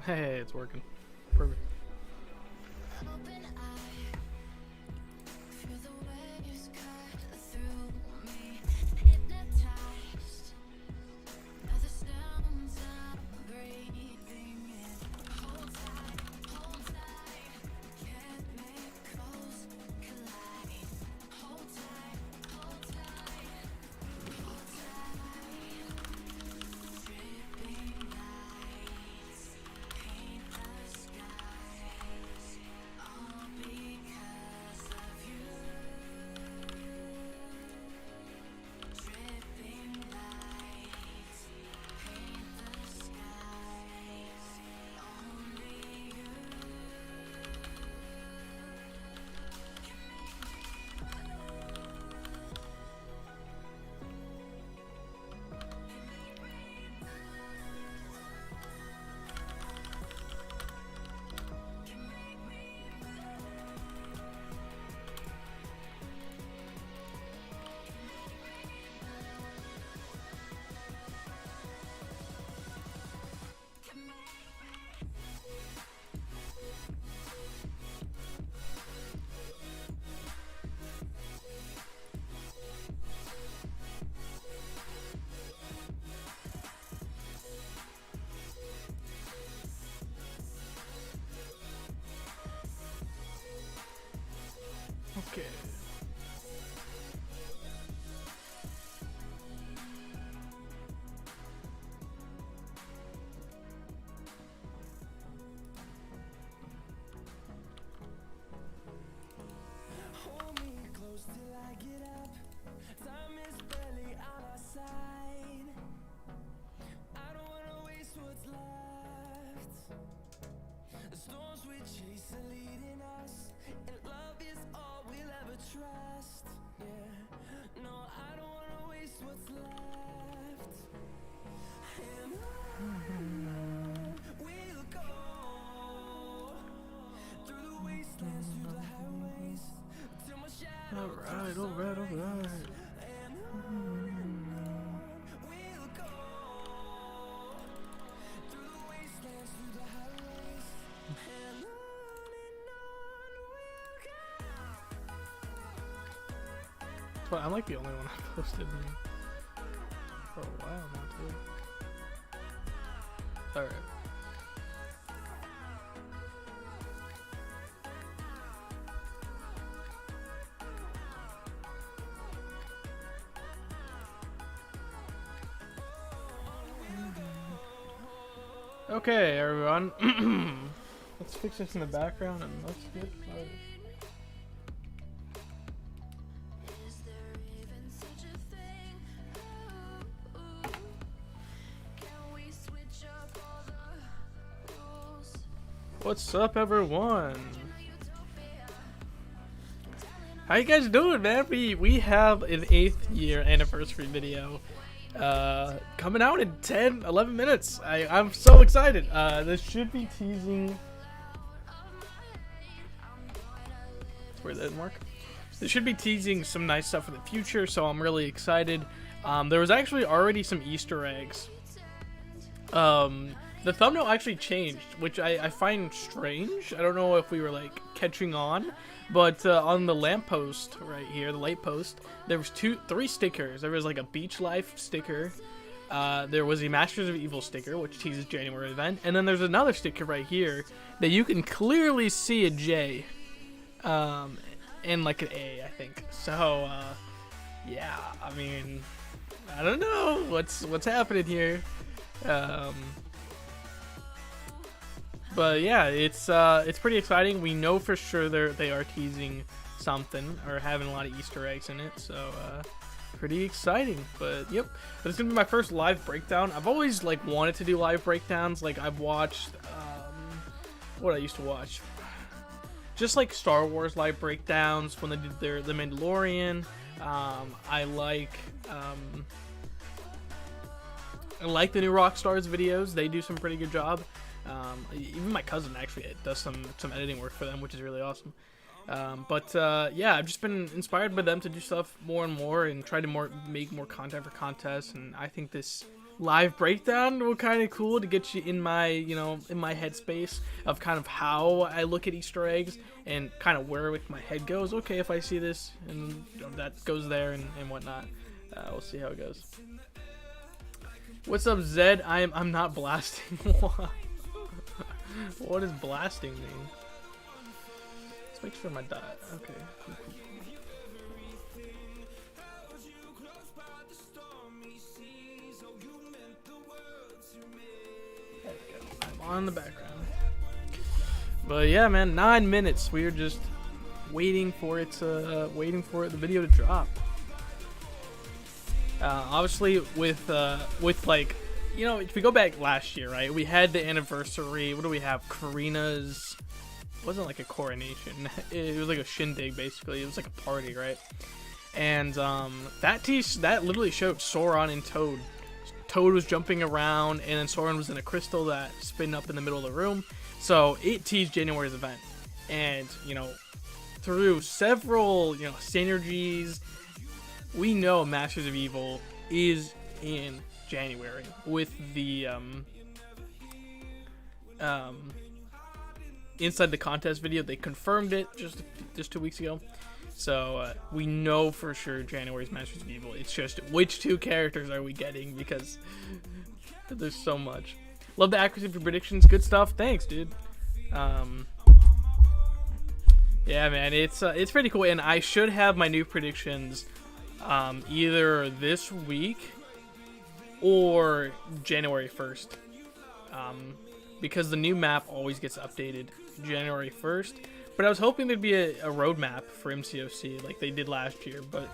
Hey, it's working. Perfect. Okay. Hold me close till I get up. Time is barely on our side. I don't wanna waste what's left. The storms we chase are leading us, and love is all we'll ever trust. Yeah, no, I don't wanna waste what's left. And on we'll go through the wastelands, through the highways, till my shadow Alright, alright, alright. and on we'll go through the wastelands, through the highways, and on we'll go. But I'm like the only one I posted for a while now too. Alright. Okay, everyone. Let's fix this in the background and let's get started. Is there even such a thing? Can we switch up all the rules? What's up, everyone? Utopia. How you guys doing, man? We have an 8th year anniversary video coming out in 11 minutes. I'm so excited. This should be teasing. Where did that mark? This should be teasing some nice stuff for the future, so I'm really excited. There was actually already some Easter eggs. The thumbnail actually changed, which I find strange. I don't know if we were like catching on, but on the lamppost right here, the light post, there was 3 stickers. There was like a Beach Life sticker. There was a Masters of Evil sticker, which teases January event, and then there's another sticker right here that you can clearly see a J, and like an A, I think. So yeah, I mean, I don't know what's happening here. But yeah, it's pretty exciting. We know for sure they are teasing something or having a lot of Easter eggs in it, so pretty exciting. But yep, but it's gonna be my first live breakdown. I've always like wanted to do live breakdowns. Like I've watched what I used to watch, just like Star Wars live breakdowns when they did The Mandalorian. I like the new Rockstar's videos. They do some pretty good job. Even my cousin actually does some editing work for them, which is really awesome. Yeah, I've just been inspired by them to do stuff more and more and try to make more content for contests, and I think this live breakdown were kind of cool to get you in my, in my headspace of kind of how I look at Easter eggs and kind of where my head goes. Okay, if I see this and that goes there and whatnot. We'll see how it goes. What's up, Zed? I'm not blasting. What does blasting mean? Let's make sure my dot. Okay. Cool. There we go. I'm on the background. But yeah, man, 9 minutes. We are just waiting for the video to drop. Obviously, with like, if we go back last year, right? We had the anniversary. What do we have? Karina's. It wasn't like a coronation. It was like a shindig, basically. It was like a party, right? And that literally showed Sauron and Toad. Toad was jumping around, and then Sauron was in a crystal that spin up in the middle of the room. So it teased January's event, and through several synergies, we know Masters of Evil is in January with the inside the contest video. They confirmed it just 2 weeks ago, so we know for sure January's Masters of Evil. It's just which 2 characters are we getting, because there's so much. Love the accuracy for predictions. Good stuff. Thanks, dude. Yeah, man, it's pretty cool, and I should have my new predictions either this week or January 1st, because the new map always gets updated January 1st. But I was hoping there'd be a roadmap for MCOC like they did last year, but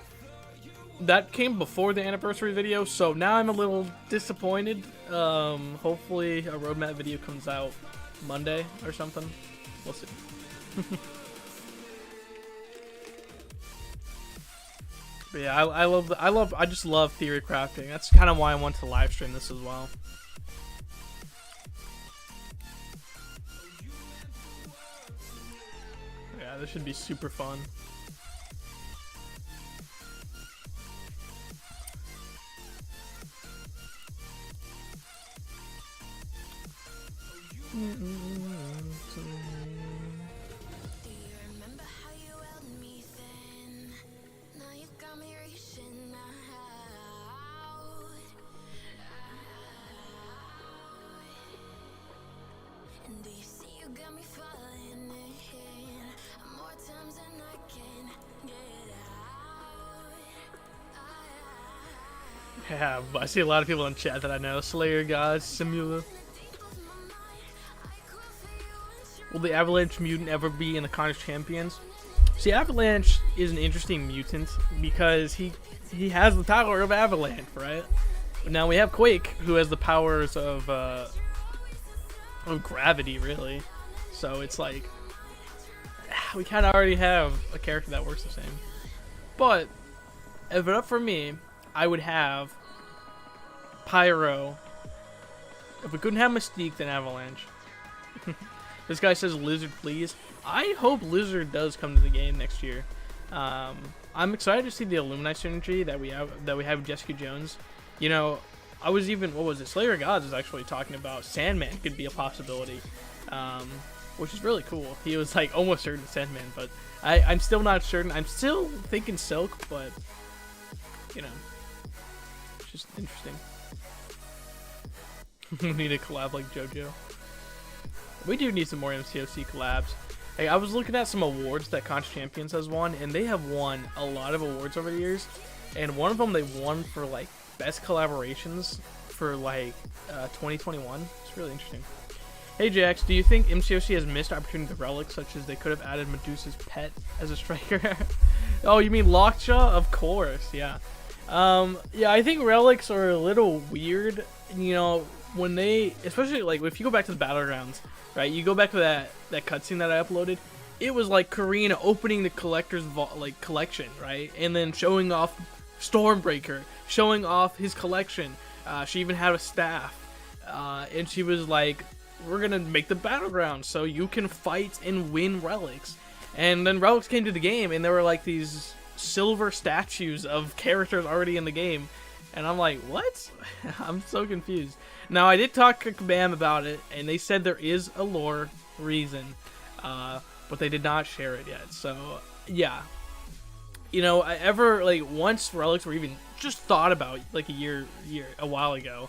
that came before the anniversary video, so now I'm a little disappointed. Hopefully a roadmap video comes out Monday or something. We'll see. But yeah, I just love theory crafting. That's kind of why I want to live stream this as well. Yeah, this should be super fun. Yeah, but I see a lot of people in chat that I know. Slayer God, Simula. Will the Avalanche mutant ever be in the Contest Champions? See, Avalanche is an interesting mutant because he has the power of Avalanche, right? But now we have Quake, who has the powers of gravity, really. So it's like we kind of already have a character that works the same. But if it up for me, I would have Pyro. If we couldn't have Mystique, then Avalanche. This guy says Lizard, please. I hope Lizard does come to the game next year. I'm excited to see the Illuminati synergy that we have with Jessica Jones. I was even, what was it? Slayer Gods was actually talking about Sandman could be a possibility, which is really cool. He was like almost certain Sandman, but I'm still not certain. I'm still thinking Silk, but it's just interesting. We need a collab like JoJo. We do need some more MCOC collabs. Hey, I was looking at some awards that Contest Champions has won, and they have won a lot of awards over the years. And one of them they won for like best collaborations for like 2021. It's really interesting. Hey Jax, do you think MCOC has missed opportunity with relics, such as they could have added Medusa's pet as a striker? Oh, you mean Lockjaw? Of course, yeah. Yeah, I think relics are a little weird. When they, especially like if you go back to the battlegrounds, right? You go back to that cutscene that I uploaded. It was like Karina opening the collector's collection, right? And then showing off Stormbreaker, showing off his collection. She even had a staff, and she was like, "We're gonna make the battleground so you can fight and win relics." And then relics came to the game, and there were like these silver statues of characters already in the game. And I'm like, what? I'm so confused. Now, I did talk to Kabam about it, and they said there is a lore reason, but they did not share it yet. So, yeah. You know, once relics were even just thought about, like a while ago,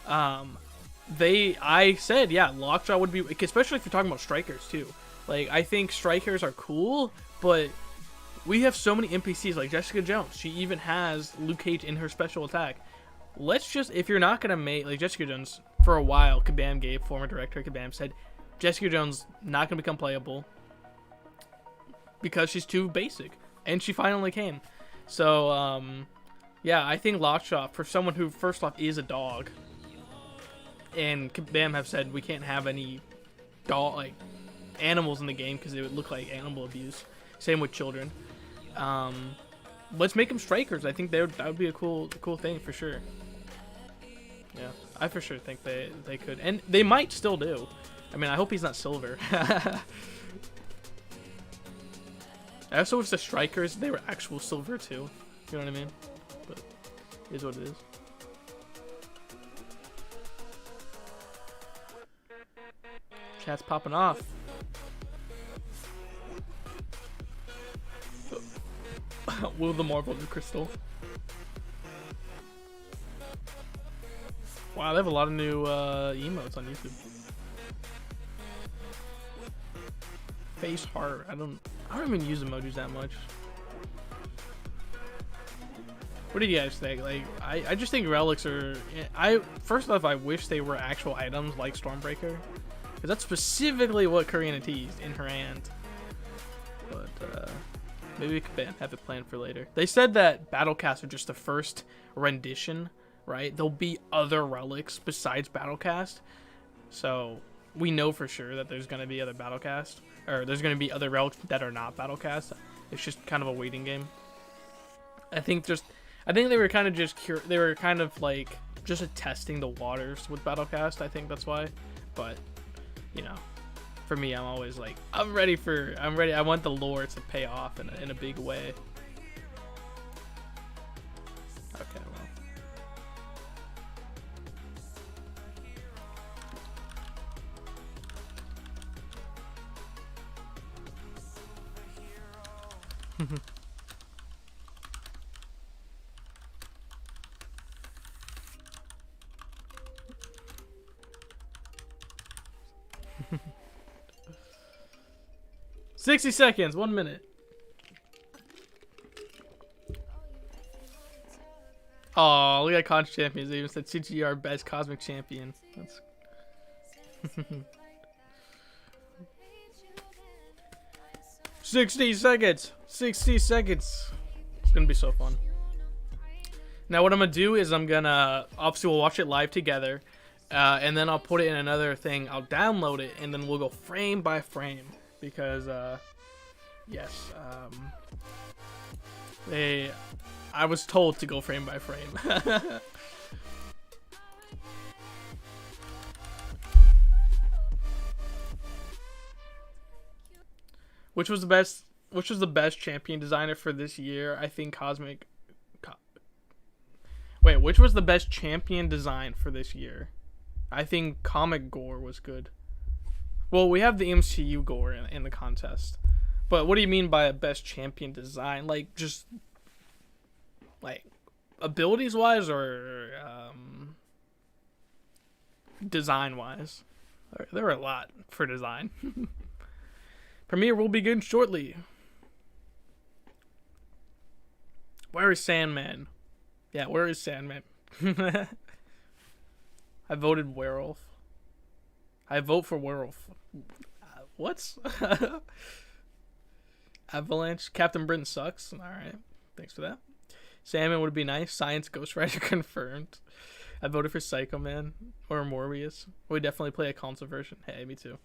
I said, yeah, Lockjaw would be, especially if you're talking about strikers too. Like, I think strikers are cool, but we have so many NPCs like Jessica Jones. She even has Luke Cage in her special attack. Let's just, if you're not gonna make, like Jessica Jones, for a while, Kabam gave, former director Kabam said, Jessica Jones not gonna become playable because she's too basic, and she finally came. So, yeah, I think Lockjaw, for someone who first off is a dog, and Kabam have said we can't have any dog animals in the game because it would look like animal abuse. Same with children. Let's make them strikers. I think that would be a cool thing for sure. Yeah, I for sure think they could, and they might still do. I mean, I hope he's not silver. I also wish the strikers they were actual silver too. You know what I mean? But it is what it is. Chat's popping off. Will the Marvel new crystal? Wow, they have a lot of new emotes on YouTube. Face heart. I don't even use emojis that much. What do you guys think? Like, I just think relics are. First off, I wish they were actual items like Stormbreaker, because that's specifically what Karina teased in her hand. But maybe we could have it planned for later. They said that Battlecast are just the first rendition, right? There'll be other relics besides Battlecast, so we know for sure that there's gonna be other Battlecast, or there's gonna be other relics that are not Battlecast. It's just kind of a waiting game. I think they were kind of they were kind of like just testing the waters with Battlecast. I think that's why, but you know. For me, I'm always like, I'm ready. I want the lore to pay off in a big way. Okay, well. 60 seconds, 1 minute. Oh, look at Conch Champions. They even said CGR best cosmic champion. That's 60 seconds. 60 seconds. It's gonna be so fun. Now what I'm gonna do is obviously we'll watch it live together, and then I'll put it in another thing. I'll download it, and then we'll go frame by frame. Because, yes, I was told to go frame by frame. Which was the best champion designer for this year? I think Wait, which was the best champion design for this year? I think Comic Gore was good. Well, we have the MCU Gore in the contest. But what do you mean by a best champion design? Like, just, like, abilities-wise or design-wise? There are a lot for design. Premiere will begin shortly. Where is Sandman? Yeah, where is Sandman? I voted Werewolf. I vote for Werewolf. What? Avalanche. Captain Britain sucks. Alright. Thanks for that. Salmon would be nice. Science Ghost Rider confirmed. I voted for Psycho Man or Morbius. We definitely play a console version. Hey, me too.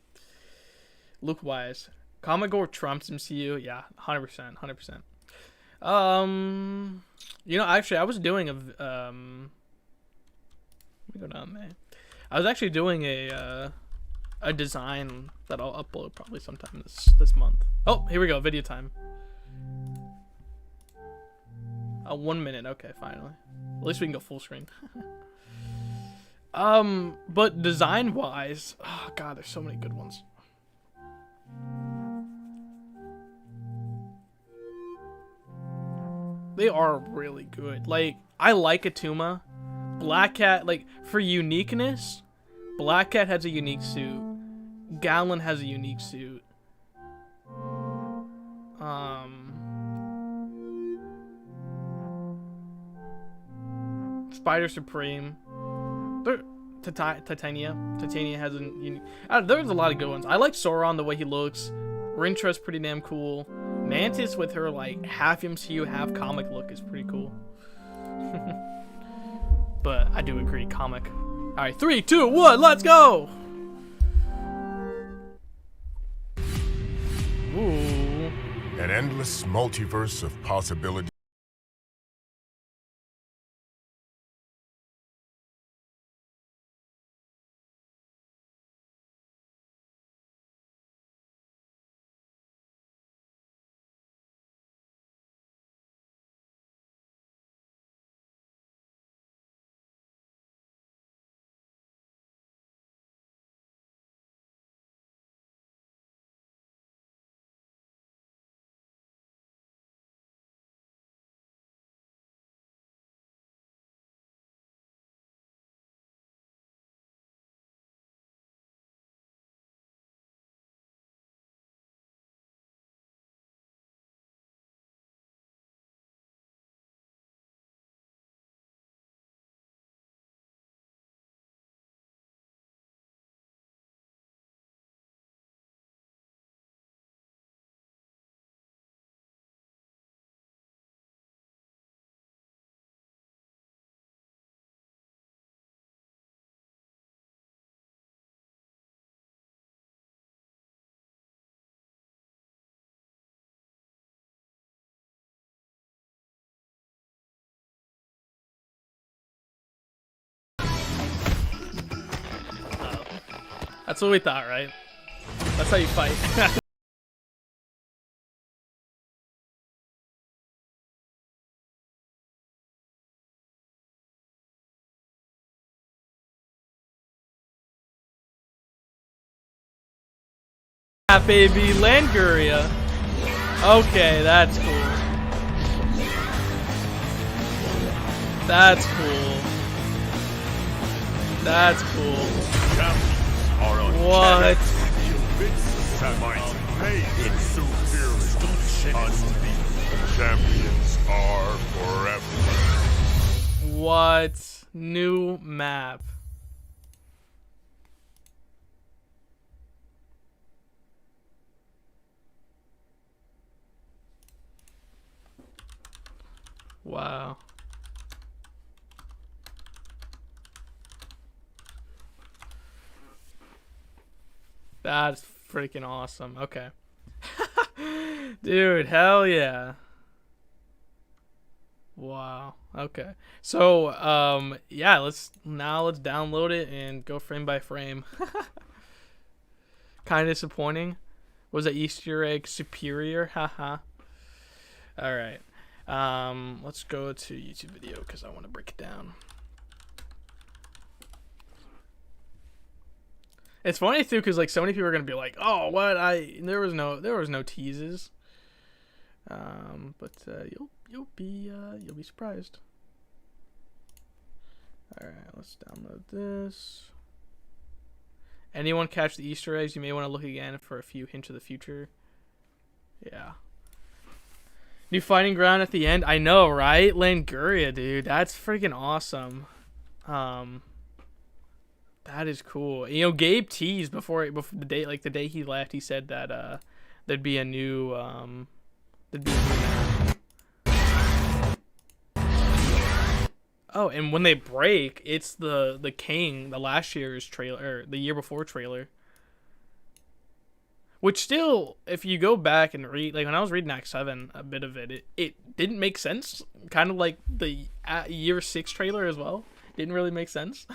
Look wise. Comic Gore trumps MCU. Yeah, 100%. 100%. You know, actually, I was doing a let me go down there. I was actually doing a design that I'll upload probably sometime this month. Oh, here we go, video time. 1 minute. Okay, finally. At least we can go full screen. But design-wise, oh god, there's so many good ones. They are really good. Like, I like Atuma. Black Cat, like, for uniqueness, Black Cat has a unique suit. Gallon has a unique suit. Spider Supreme. Titania has a unique. There's a lot of good ones. I like Sauron the way he looks. Rintra's pretty damn cool. Mantis with her like half MCU, half comic look is pretty cool. But I do agree, comic. All right, 3, 2, 1, let's go. Ooh. An endless multiverse of possibilities. That's what we thought, right? That's how you fight. Yeah, baby, Languria. Okay, that's cool. That's cool. That's cool. What? Champions are forever. What? New map. Wow. That's freaking awesome. Okay. Dude, hell yeah. Wow. Okay. So, yeah, let's download it and go frame by frame. Kind of disappointing. Was that Easter egg superior? Haha. All right. Let's go to YouTube video because I want to break it down. It's funny too because like so many people are gonna be like, "Oh, what? There was no teases." But you'll be surprised. All right, let's download this. Anyone catch the Easter eggs? You may want to look again for a few hints of the future. Yeah. New fighting ground at the end. I know, right? Languria, dude. That's freaking awesome. That is cool. You know, Gabe teased before the day he left. He said that there'd be a new map. Oh, and when they break, it's the King, the last year's trailer, or the year before trailer. Which still, if you go back and read, like when I was reading Act 7, a bit of it didn't make sense. Kind of like the year 6 trailer as well. Didn't really make sense.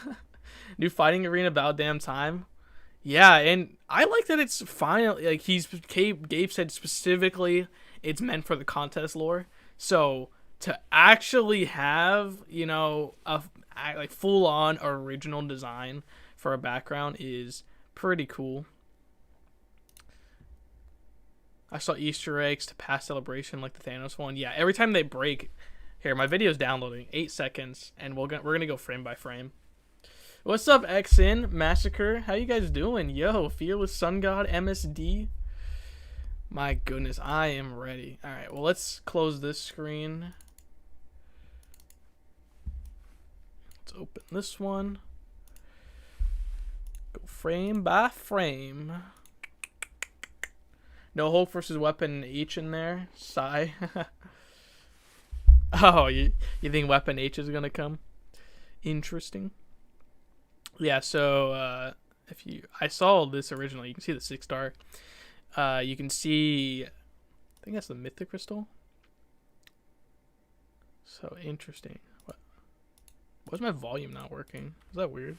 New fighting arena about damn time. Yeah, and I like that it's finally, like Gabe said specifically it's meant for the contest lore. So to actually have, you know, a like full on original design for a background is pretty cool. I saw Easter eggs to past celebration like the Thanos one. Yeah, every time they break, here my video's downloading, 8 seconds, and we're gonna go frame by frame. What's up, XN Massacre? How you guys doing? Yo, Fearless Sun God MSD. My goodness, I am ready. All right, well, let's close this screen. Let's open this one. Go frame by frame. No Hulk versus Weapon H in there. Sigh. Oh, you think Weapon H is gonna come? Interesting. Yeah. So I saw this originally. You can see the 6-star. You can see. I think that's the Mythic Crystal. So interesting. Why's my volume not working? Is that weird?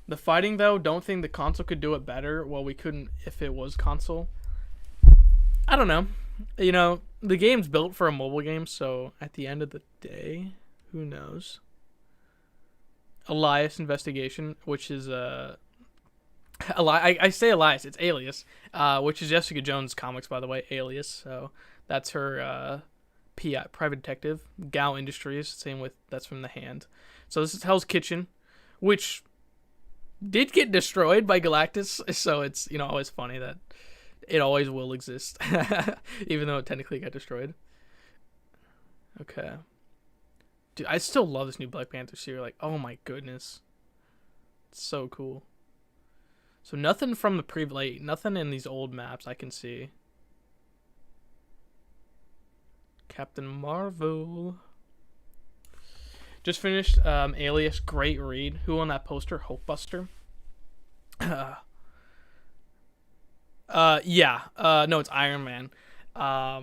The fighting, though, don't think the console could do it better. Well, we couldn't if it was console. I don't know. You know, the game's built for a mobile game, so at the end of the day, who knows? Elias Investigation, which is I say Elias, it's Alias, which is Jessica Jones comics, by the way, Alias. So that's her PI, private detective. Gao Industries, same with, that's from The Hand. So this is Hell's Kitchen, which did get destroyed by Galactus, so it's, you know, always funny that it always will exist, even though it technically got destroyed. Okay. Dude, I still love this new Black Panther series. Like, oh my goodness. It's so cool. So nothing from the like, nothing in these old maps I can see. Captain Marvel. Just finished Alias, great read. Who on that poster? Hopebuster. Yeah. No, it's Iron Man. Yeah,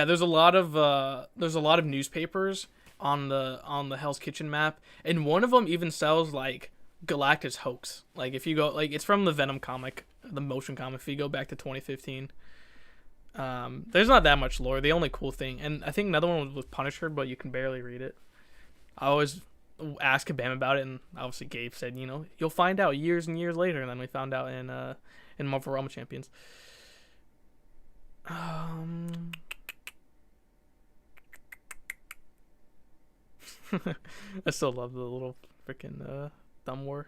there's a lot of newspapers on the Hell's Kitchen map, and one of them even sells like Galactus hoax. Like if you go, like, it's from the Venom comic, the motion comic. If you go back to 2015, there's not that much lore. The only cool thing, and I think another one was Punisher, but you can barely read it. I always ask Bam about it, and obviously Gabe said, you know, you'll find out years and years later, and then we found out in Marvel Realm Champions. I still love the little freaking thumb war.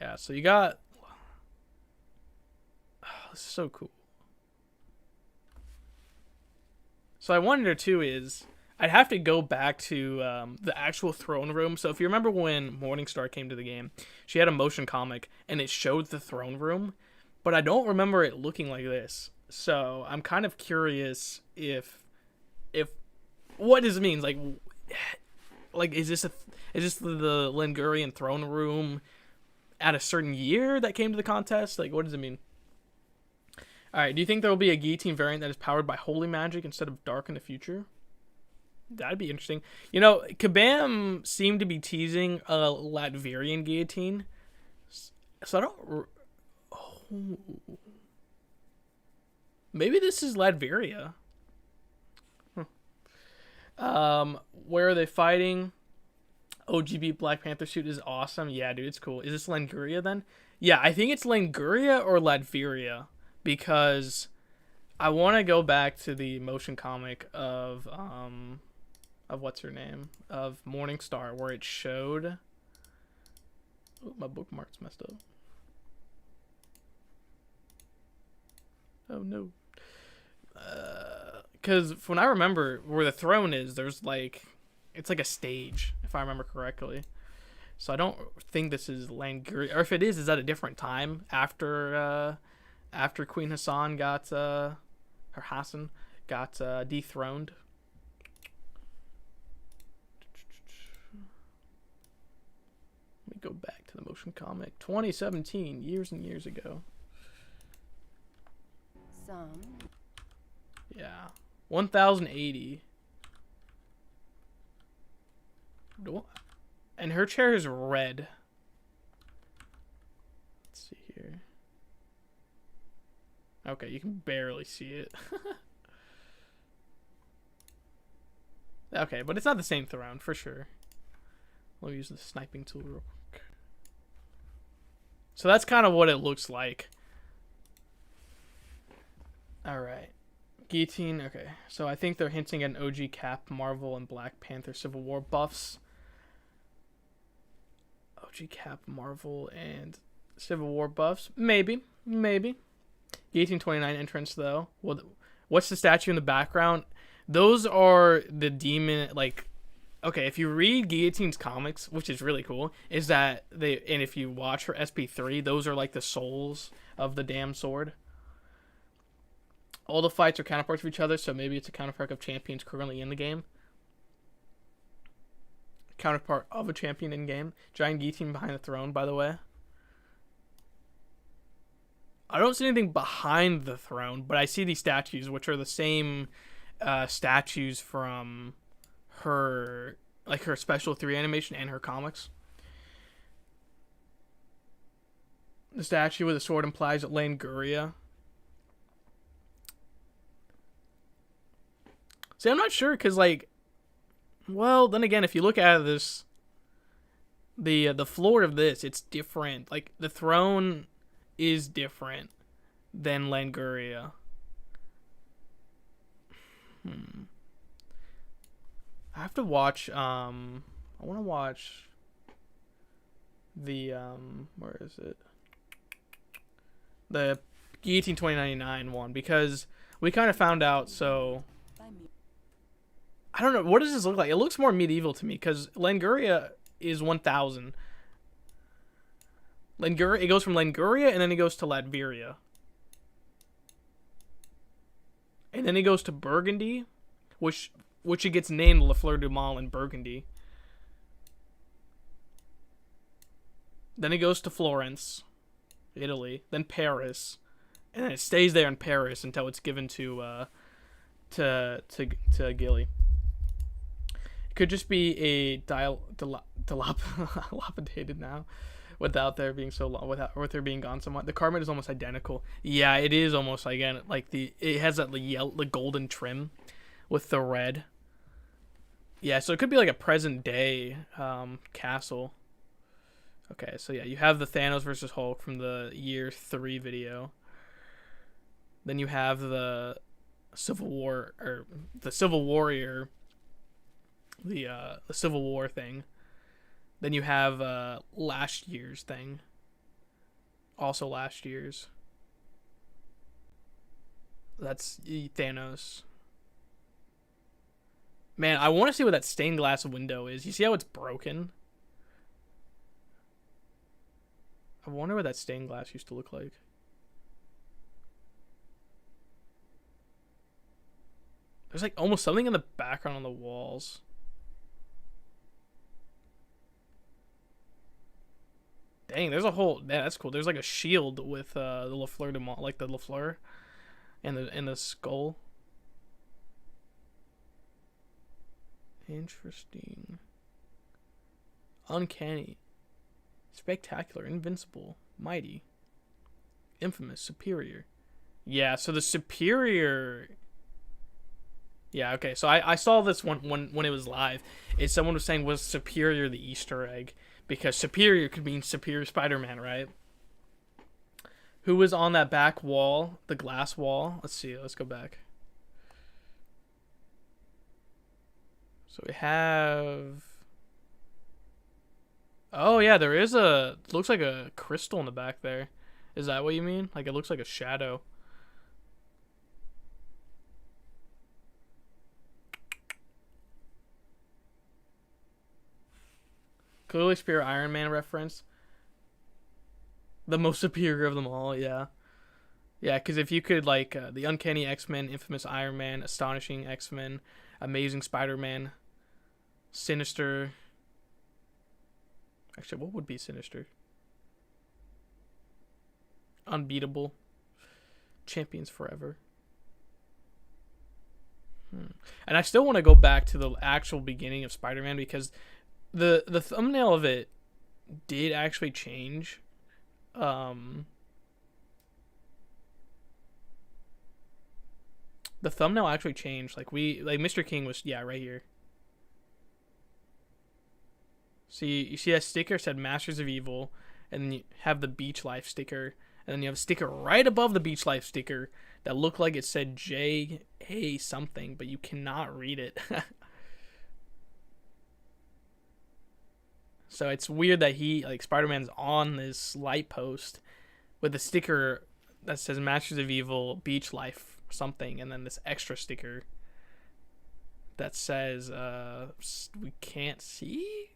Yeah, so you got. Oh, this is so cool. So I wonder too is I'd have to go back to the actual throne room. So if you remember when Morningstar came to the game, she had a motion comic and it showed the throne room, but I don't remember it looking like this. So I'm kind of curious if what does it mean? Like is this the Lengurian throne room at a certain year that came to the contest? Like, what does it mean? All right, do you think there will be a guillotine variant that is powered by holy magic instead of dark in the future? That'd be interesting. You know, Kabam seemed to be teasing a Latverian guillotine. So I don't... Oh. Maybe this is Latveria. Where are they fighting? OGB Black Panther suit is awesome. Yeah, dude, it's cool. Is this Languria then? Yeah, I think it's Languria or Latveria. Because I want to go back to the motion comic of what's her name, of Morningstar, where it showed. Oh, my bookmark's messed up. Oh no. Because when I remember where the throne is, there's like, it's like a stage, if I remember correctly. So I don't think this is Languria, or if it is that a different time after Queen Hassan got dethroned. Let me go back to the motion comic. 2017, years and years ago. Some. Yeah. 1080. And her chair is red. Let's see here. Okay, you can barely see it. Okay, but it's not the same throne, for sure. We'll use the sniping tool real quick. So that's kind of what it looks like. Alright. Guillotine, okay. So I think they're hinting at an OG Cap, Marvel, and Black Panther Civil War buffs. OG Cap, Marvel, and Civil War buffs. Maybe. Maybe. Guillotine 29 entrance, though. Well, what's the statue in the background? Those are the demon, like... Okay, if you read Guillotine's comics, which is really cool, is that they... And if you watch her SP3, those are like the souls of the damn sword. All the fights are counterparts of each other, so maybe it's a counterpart of champions currently in the game. Counterpart of a champion in game. Giant guillotine behind the throne, by the way. I don't see anything behind the throne, but I see these statues, which are the same statues from her, like her Special 3 animation and her comics. The statue with the sword implies Languria. See, I'm not sure, because, like, well, then again, if you look at this, the floor of this, it's different. Like, the throne is different than Languria. I have to watch, I want to watch the, where is it? The Guillotine 2099 one, because we kind of found out, so... I don't know. What does this look like? It looks more medieval to me because Languria is 1000. It goes from Languria and then it goes to Latveria. And then it goes to Burgundy, which it gets named La Fleur du Mal in Burgundy. Then it goes to Florence, Italy, then Paris, and then it stays there in Paris until it's given to Gilly. Could just be a dilapidated now, without there being so long, with there being gone somewhat. The carbon is almost identical. Yeah, it is almost again like it has that the golden trim with the red. Yeah, so it could be like a present day castle. Okay, so yeah, you have the Thanos versus Hulk from the year 3 video. Then you have the Civil War or the Civil Warrior. The Civil War thing. Then you have last year's thing. Also last year's. That's Thanos. Man, I want to see what that stained glass window is. You see how it's broken? I wonder what that stained glass used to look like. There's like almost something in the background on the walls. Dang, there's a whole... Yeah, that's cool. There's like a shield with the La Fleur de Mal, like the La Fleur and the skull. Interesting. Uncanny. Spectacular. Invincible. Mighty. Infamous. Superior. Yeah, so the superior... Yeah, okay. So I saw this one when it was live. Someone was saying, was superior the Easter egg? Because superior could mean Superior Spider-Man, right? Who was on that back wall? The glass wall? Let's see. Let's go back. So we have... Oh, yeah. There is a... Looks like a crystal in the back there. Is that what you mean? Like, it looks like a shadow. Clearly Spear Iron Man reference. The most superior of them all, yeah. Yeah, because if you could, like, the Uncanny X-Men, Infamous Iron Man, Astonishing X-Men, Amazing Spider-Man, Sinister. Actually, what would be Sinister? Unbeatable. Champions Forever. And I still want to go back to the actual beginning of Spider-Man because... The thumbnail of it did actually change. The thumbnail actually changed. Like Mr. King was right here. See, you see that sticker said Masters of Evil, and then you have the Beach Life sticker, and then you have a sticker right above the Beach Life sticker that looked like it said J.A. something, but you cannot read it. So it's weird that Spider-Man's on this light post with a sticker that says Masters of Evil, Beach Life, something, and then this extra sticker that says we can't see.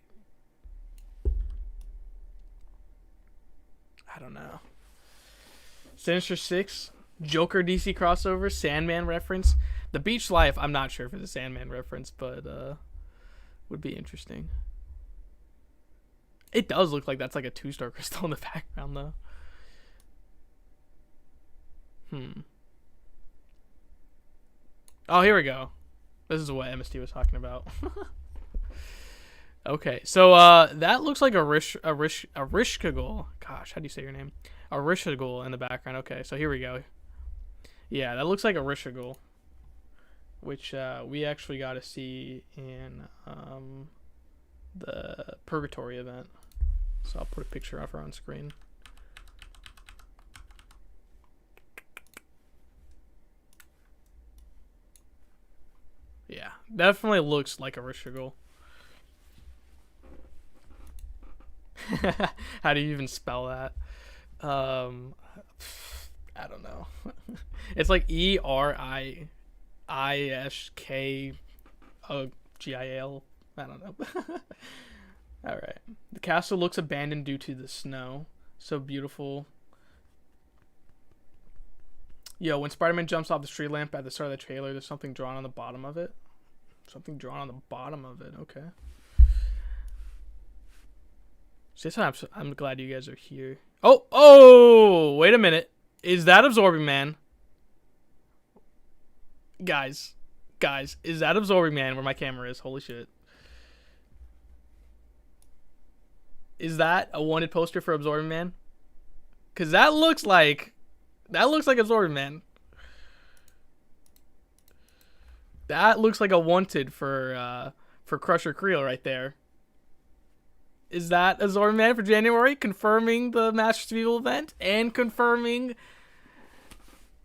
I don't know. Sinister Six, Joker DC crossover, Sandman reference. The Beach Life, I'm not sure if it's a Sandman reference, but would be interesting. It does look like that's like a 2-star crystal in the background, though. Oh, here we go. This is what MST was talking about. Okay, so that looks like a Rishkagul. Gosh, how do you say your name? A Rishkagul in the background. Okay, so here we go. Yeah, that looks like a Rishkagul, which we actually got to see in the Purgatory event. So I'll put a picture of her on screen. Yeah, definitely looks like a Rishkagul. How do you even spell that? I don't know. It's like ERISKGIL. I don't know. All right. The castle looks abandoned due to the snow. So beautiful. Yo, when Spider-Man jumps off the street lamp at the start of the trailer, there's something drawn on the bottom of it. Something drawn on the bottom of it. Okay. So I'm glad you guys are here. Oh, wait a minute. Is that Absorbing Man? Guys, is that Absorbing Man where my camera is? Holy shit. Is that a wanted poster for Absorbing Man? Cause that looks like Absorbing Man. That looks like a wanted for Crusher Creel right there. Is that Absorbing Man for January? Confirming the Masters of Evil event and confirming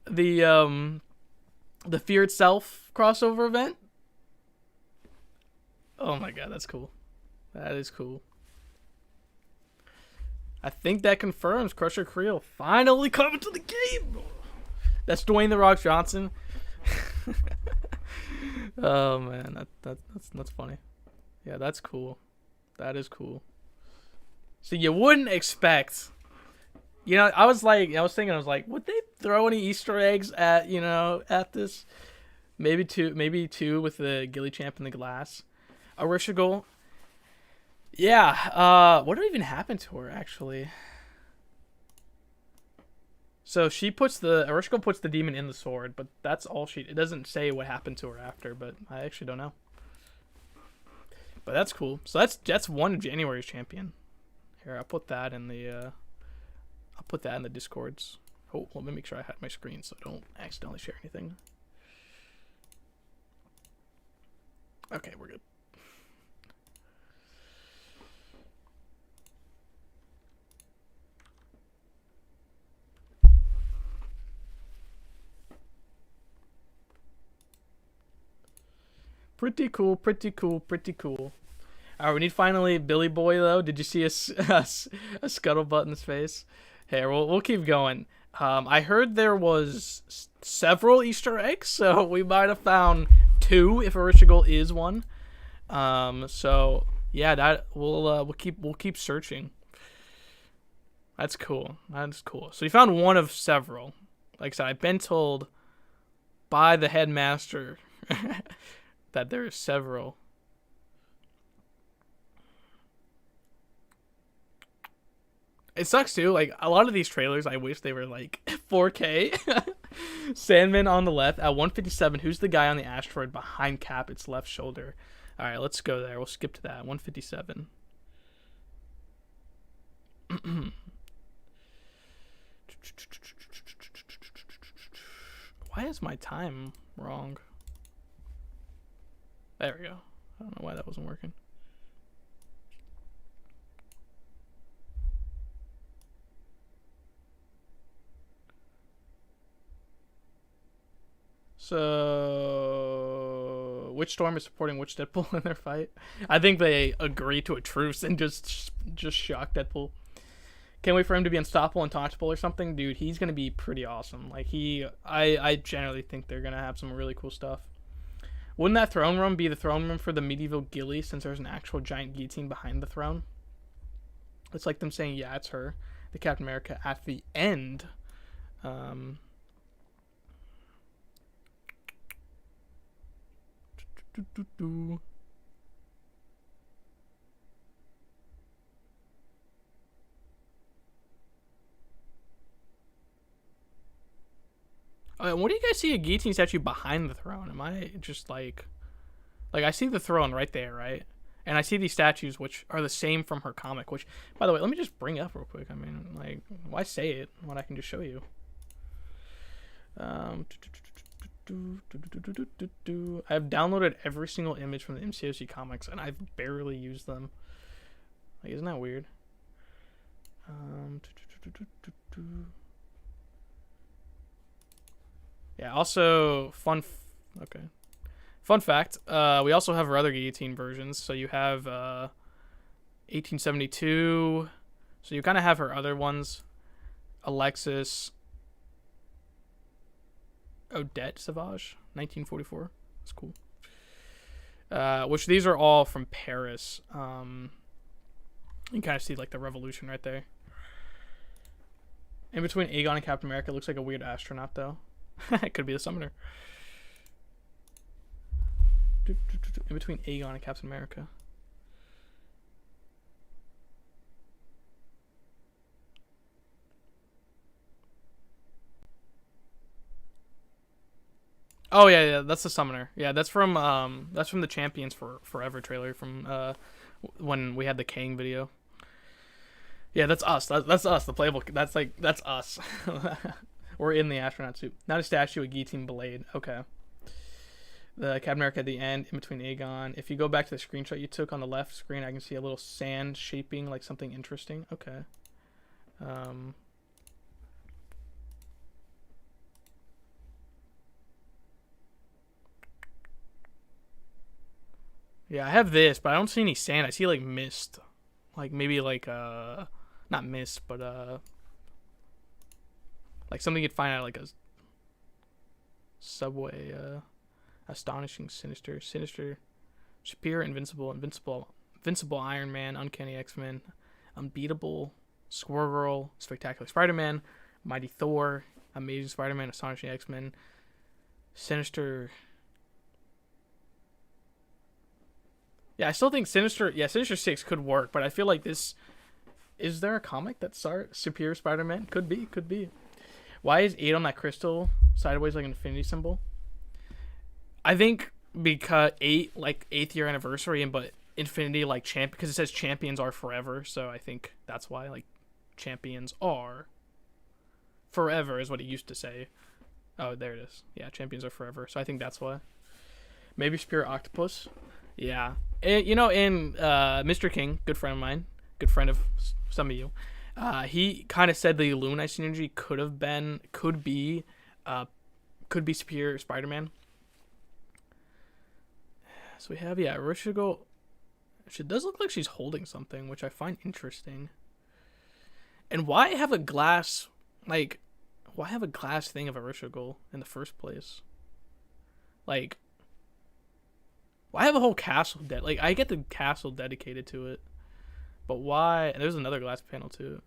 the Fear Itself crossover event. Oh my god, that's cool. That is cool. I think that confirms Crusher Creel finally coming to the game. That's Dwayne The Rock Johnson. Oh man, that's funny. Yeah, that's cool. That is cool. So you wouldn't expect, I was thinking, would they throw any Easter eggs at this? Maybe two with the Ghillie Champ and the glass. Arishagul. Yeah. What even happened to her actually? So Arishagul puts the demon in the sword, but that's all it doesn't say what happened to her after, but I actually don't know. But that's cool. So that's one of January's champion. Here, I'll put that in the Discords. Oh, let me make sure I hide my screen so I don't accidentally share anything. Okay, we're good. Pretty cool. Alright, we need finally Billy Boy though. Did you see a scuttlebutt in his face? Hey, we'll keep going. I heard there was several Easter eggs, so we might have found 2 if Arishagul is one. So yeah, that we'll keep searching. That's cool. So we found one of several. Like I said, I've been told by the headmaster that there are several. It sucks too. Like a lot of these trailers, I wish they were like 4K. Sandman on the left at 157. Who's the guy on the asteroid behind Cap? Its left shoulder. All right, let's go there. We'll skip to that. 157. Why is my time wrong? There we go. I don't know why that wasn't working. So, which Storm is supporting which Deadpool in their fight? I think they agree to a truce and just shock Deadpool. Can't wait for him to be unstoppable and touchable or something, dude. He's gonna be pretty awesome. Like I generally think they're gonna have some really cool stuff. Wouldn't that throne room be the throne room for the medieval ghillie, since there's an actual giant guillotine behind the throne? It's like them saying, yeah, it's her, the Captain America at the end. What do you guys see a guillotine statue behind the throne? Am I just like I see the throne right there, right? And I see these statues, which are the same from her comic, which, by the way, let me just bring up real quick. I mean, like, why say it when I can just show you? I've downloaded every single image from the mcoc comics, and I've barely used them. Like, isn't that weird? Yeah, also, fun fact, we also have our other guillotine versions. So you have 1872. So you kind of have her other ones. Alexis. Odette Sauvage, 1944. That's cool. Which these are all from Paris. You can kind of see like the revolution right there. In between Aegon and Captain America, it looks like a weird astronaut though. It could be the summoner. In between Aegon and Captain America. Oh yeah, that's the summoner. Yeah, that's from the Champions for Forever trailer from when we had the Kang video. Yeah, that's us. That's us. The playable. That's us. We're in the astronaut suit. Not a statue, a guillotine blade. Okay. The Captain America at the end, in between Aegon. If you go back to the screenshot you took on the left screen, I can see a little sand shaping like something interesting. Okay. Yeah, I have this, but I don't see any sand. I see like mist. Like maybe like not mist, but like something you'd find at like a subway. Astonishing, sinister, superior, invincible, Iron Man, uncanny X-Men, unbeatable, Squirrel, spectacular Spider-Man, mighty Thor, amazing Spider-Man, astonishing X-Men, sinister. Yeah, I still think Sinister 6 could work, but I feel like this. Is there a comic that's superior Spider-Man? Could be. Why is 8 on that crystal sideways like an infinity symbol? I think because 8, like 8th year anniversary, but infinity like champ, because it says champions are forever, so I think that's why, like, champions are forever is what it used to say. Oh, there it is. Yeah, champions are forever. So I think that's why. Maybe Superior Octopus. Yeah. And, you know, in Mr. King, good friend of mine, good friend of some of you, he kind of said the Illuminati synergy could be Superior Spider-Man. So we have, Rishigo. She does look like she's holding something, which I find interesting. And why have a glass, thing of a Rishigo in the first place? Like, why have a whole castle I get the castle dedicated to it, but why? And there's another glass panel too.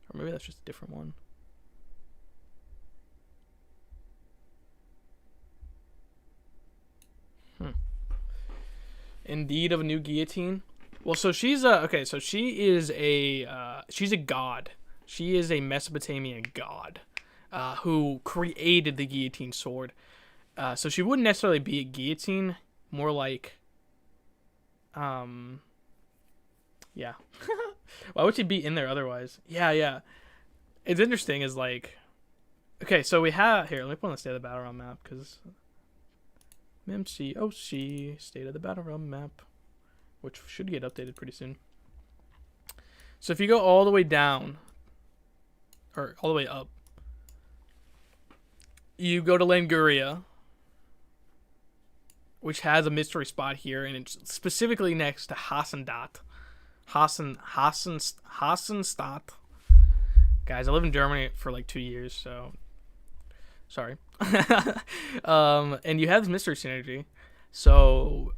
Or maybe that's just a different one. Indeed of a new guillotine. Well, so she's so she is she's a god. She is a Mesopotamian god who created the guillotine sword. So she wouldn't necessarily be a guillotine, more like yeah. Why would she be in there otherwise? Yeah. It's interesting is like Okay, so we have here. Let me put on the state of the battle realm map because mcoc state of the battle realm map, which should get updated pretty soon. So if you go all the way down, or all the way up, you go to Languria, which has a mystery spot here, and it's specifically next to Hassenstadt. Hassenstadt. Guys, I lived in Germany for like 2 years, so sorry. And you have this mystery synergy, so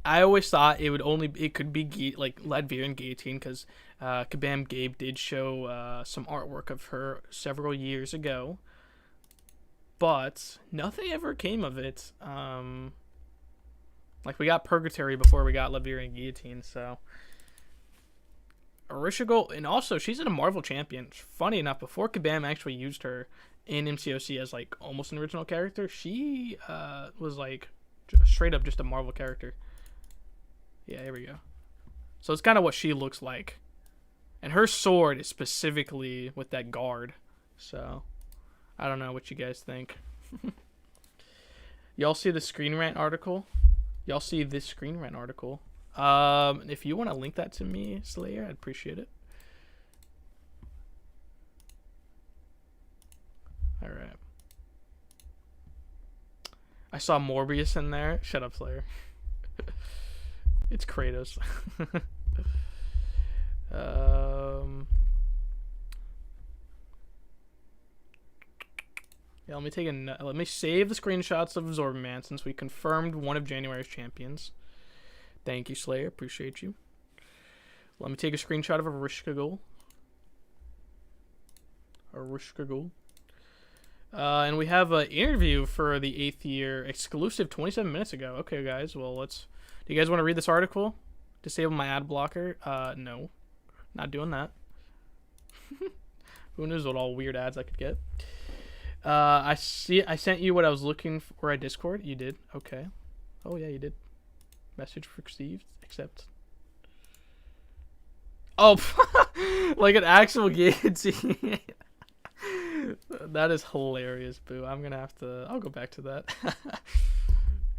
I always thought it could be like Latvia and Guillotine because Kabam Gabe did show some artwork of her several years ago, but nothing ever came of it. Like we got Purgatory before we got Latvia and Guillotine, so Orishigol, and also she's in a Marvel champion. Funny enough, before Kabam actually used her in MCOC as like almost an original character, she was like straight up just a Marvel character. Yeah, here we go. So it's kind of what she looks like, and her sword is specifically with that guard. So I don't know what you guys think. Y'all see the Screen Rant article? Y'all see this Screen Rant article? If you want to link that to me, Slayer, I'd appreciate it. All right. I saw Morbius in there. Shut up, Slayer. It's Kratos. Yeah, let me save the screenshots of Absorbman since we confirmed one of January's champions. Thank you, Slayer. Appreciate you. Let me take a screenshot of Orishigol. And we have an interview for the 8th year exclusive 27 minutes ago. Okay, guys. Well, do you guys want to read this article? Disable my ad blocker? No. Not doing that. Who knows what all weird ads I could get. I sent you what I was looking for at Discord. You did. Okay. Oh, yeah, you did. Message received. Accept. Oh, like an actual guillotine. That is hilarious, boo. I'll go back to that.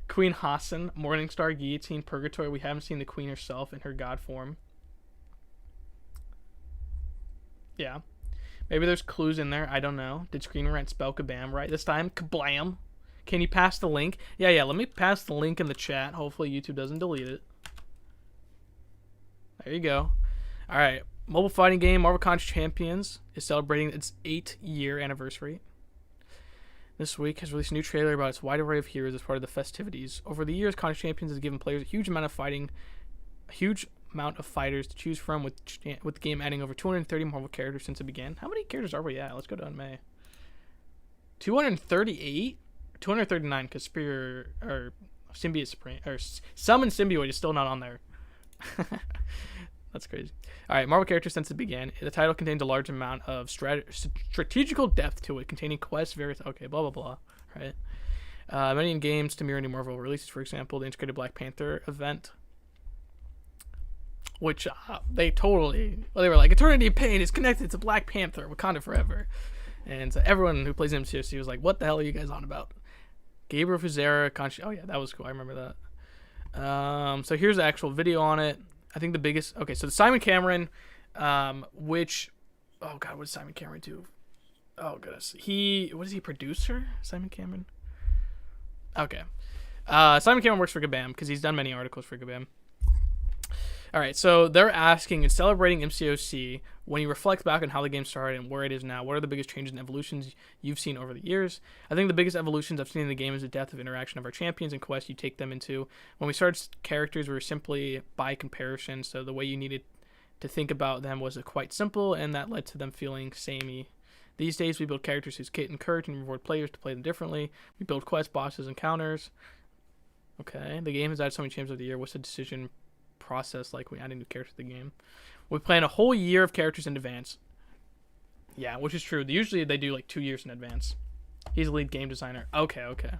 Queen Hassan, Morningstar, Guillotine, Purgatory. We haven't seen the queen herself in her god form. Yeah. Maybe there's clues in there. I don't know. Did Screen Rant spell kabam right this time? Kablam. Can you pass the link? Yeah. Let me pass the link in the chat. Hopefully YouTube doesn't delete it. There you go. All right. Mobile fighting game Marvel Contest Champions is celebrating its 8th-year anniversary. This week has released a new trailer about its wide array of heroes as part of the festivities. Over the years, Contest Champions has given players a huge amount of fighters to choose from, with the game adding over 230 Marvel characters since it began. How many characters are we at? Let's go to May. 238? 239 because Spear or Symbiote Supreme or Summon Symbiote is still not on there. That's crazy. All right, Marvel characters since it began. The title contains a large amount of strategical depth to it, containing quests, blah blah blah. Right. Many in games to mirror new Marvel releases. For example, the integrated Black Panther event, which they were like, Eternity of Pain is connected to Black Panther, Wakanda Forever, and everyone who plays MCOC was like, what the hell are you guys on about? Gabriel Fuzera, oh yeah, that was cool. I remember that. So here's the actual video on it. I think the biggest... Okay, so the Simon Cameron, which... Oh, God, what does Simon Cameron do? Oh, goodness. What is he, producer? Simon Cameron? Okay. Simon Cameron works for Kabam because he's done many articles for Kabam. All right, so they're asking and celebrating MCOC when you reflect back on how the game started and where it is now. What are the biggest changes and evolutions you've seen over the years? I think the biggest evolutions I've seen in the game is the depth of interaction of our champions and quests you take them into. When we started characters, we were simply by comparison, so the way you needed to think about them was quite simple, and that led to them feeling samey. These days, we build characters whose kit encourage and reward players to play them differently. We build quests, bosses, and counters. Okay, the game has added so many champions of the year. What's the decision process like when adding new characters to the game? We plan a whole year of characters in advance. Yeah, which is true. Usually they do like 2 years in advance. He's a lead game designer. Okay.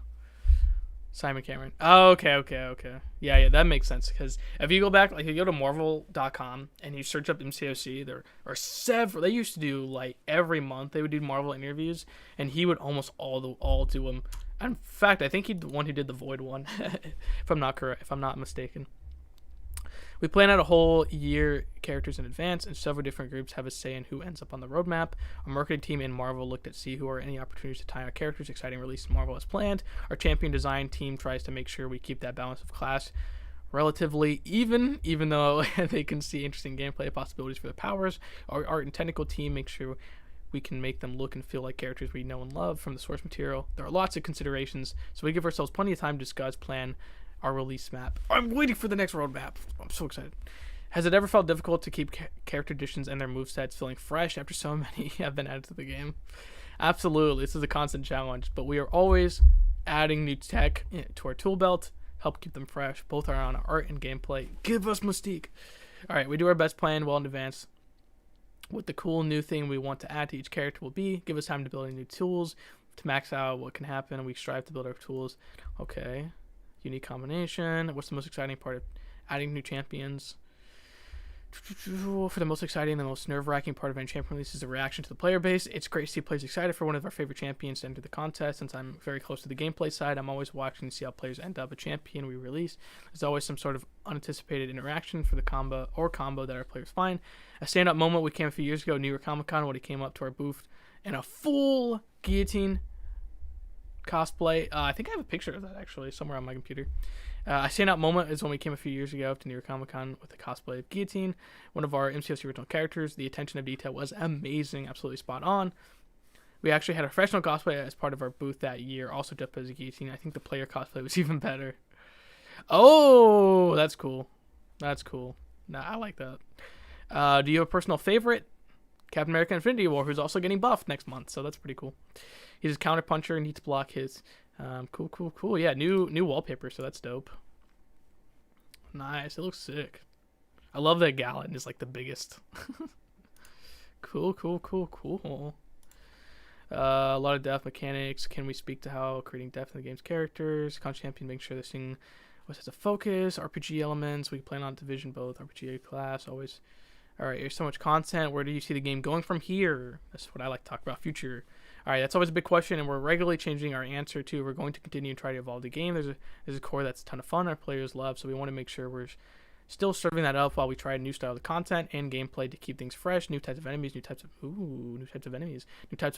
Simon Cameron. Oh, okay. Yeah, that makes sense. Because if you go back, like, if you go to marvel.com and you search up MCOC, there are several. They used to do, like, every month they would do Marvel interviews, and he would almost all do them. In fact, I think he's the one who did the Void one, if I'm not mistaken. We plan out a whole year characters in advance, and several different groups have a say in who ends up on the roadmap. Our marketing team in Marvel looked at see who are any opportunities to tie our characters. Exciting release in Marvel as planned. Our champion design team tries to make sure we keep that balance of class relatively even though they can see interesting gameplay possibilities for the powers. Our art and technical team make sure we can make them look and feel like characters we know and love from the source material. There are lots of considerations, so we give ourselves plenty of time to discuss, plan our release map. I'm waiting for the next roadmap. I'm so excited. Has it ever felt difficult to keep character additions and their movesets feeling fresh after so many have been added to the game? Absolutely. This is a constant challenge, but we are always adding new tech to our tool belt, help keep them fresh. Both are on art and gameplay. Give us mystique. All right, we do our best plan well in advance. What the cool new thing we want to add to each character will be. Give us time to build any new tools to max out what can happen, and we strive to build our tools. Okay. Unique combination. What's the most exciting part of adding new champions? For the most exciting, the most nerve-wracking part of any champion release is the reaction to the player base. It's great to see players excited for one of our favorite champions to enter the contest. Since I'm very close to the gameplay side, I'm always watching to see how players end up a champion we release. There's always some sort of unanticipated interaction for the combo that our players find. A stand-up moment we came a few years ago at New York Comic Con when he came up to our booth in a full guillotine cosplay. I think I have a picture of that actually somewhere on my computer. A standout moment is when we came a few years ago to New York Comic Con with a cosplay of Guillotine, one of our MCOC original characters. The attention to detail was amazing, absolutely spot on. We actually had a professional cosplay as part of our booth that year, also dressed as a Guillotine. I think the player cosplay was even better. Oh, that's cool. That's cool. Nah, I like that. Do you have a personal favorite? Captain America Infinity War, who's also getting buffed next month, so that's pretty cool. He's a counter puncher and needs to block his. Cool. Yeah, new wallpaper, so that's dope. Nice. It looks sick. I love that Gallon is like the biggest. Cool. A lot of depth mechanics. Can we speak to how creating depth in the game's characters? Con champion, making sure this thing has a focus. RPG elements. We plan on division both. RPG class always. All right, there's so much content. Where do you see the game going from here? That's what I like to talk about. Future. All right, that's always a big question, and we're regularly changing our answer to. We're going to continue to try to evolve the game. There's a core that's a ton of fun our players love, so we want to make sure we're still serving that up while we try a new style of content and gameplay to keep things fresh. New types of enemies, new types of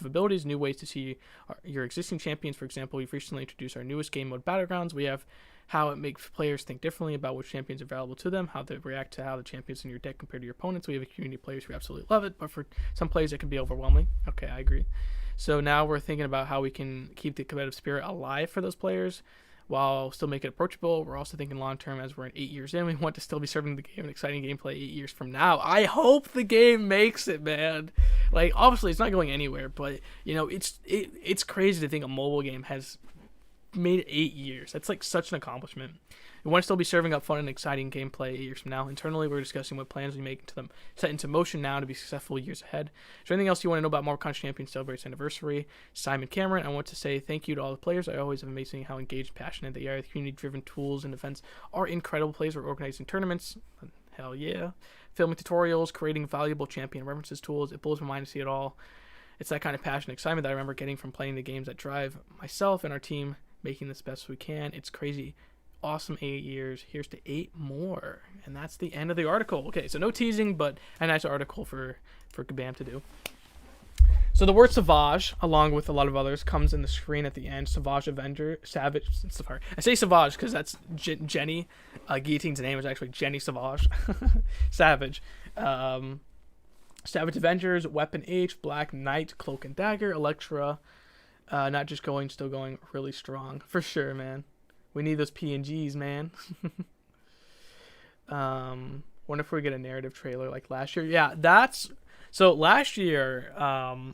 abilities, new ways to see your existing champions. For example, we've recently introduced our newest game mode, Battlegrounds. We have how it makes players think differently about which champions are available to them, how they react to how the champions in your deck compare to your opponents. We have a community of players who absolutely love it, but for some players it can be overwhelming. Okay, I agree. So now we're thinking about how we can keep the competitive spirit alive for those players while still make it approachable. We're also thinking long term, as we're 8 years in, we want to still be serving the game an exciting gameplay 8 years from now. I hope the game makes it, man. Like, obviously it's not going anywhere, but you know, it's crazy to think a mobile game has made it 8 years. That's like such an accomplishment. We want to still be serving up fun and exciting gameplay 8 years from now. Internally, we're discussing what plans we make to them set into motion now to be successful years ahead. Is there anything else you want to know about Marvel Contest Champions celebrates anniversary? Simon Cameron, I want to say thank you to all the players. I always have amazing how engaged and passionate they are. The community-driven tools and events are incredible. Players are organizing tournaments. Hell yeah. Filming tutorials, creating valuable champion references tools. It blows my mind to see it all. It's that kind of passion and excitement that I remember getting from playing the games that drive myself and our team making this best we can. It's crazy. Awesome 8 years. Here's to 8 more. And that's the end of the article. Okay, so no teasing, but a nice article for Kabam to do. So the word Savage, along with a lot of others, comes in the screen at the end. Savage Avenger, Savage. Sorry, I say Savage because that's Jenny. Guillotine's name is actually Jenny Savage. Savage. Savage Avengers, Weapon H, Black Knight, Cloak and Dagger, Elektra. Not just going, still going really strong. For sure, man. We need those PNGs, man. Wonder if we get a narrative trailer like last year. Yeah, that's... So last year,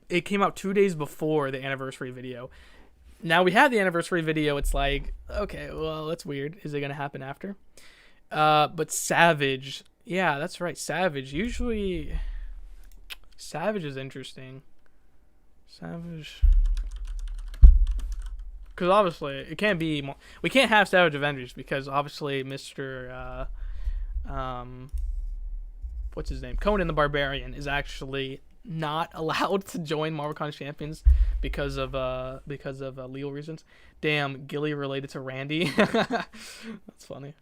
it came out 2 days before the anniversary video. Now we have the anniversary video. It's like, okay, well, that's weird. Is it going to happen after? But Savage... Yeah, that's right. Savage. Usually... Savage is interesting. Savage... because obviously it can't be. We can't have Savage Avengers because obviously Mr. What's his name? Conan the Barbarian is actually not allowed to join Marvel Contest Champions because of legal reasons. Damn, Gilly related to Randy. That's funny.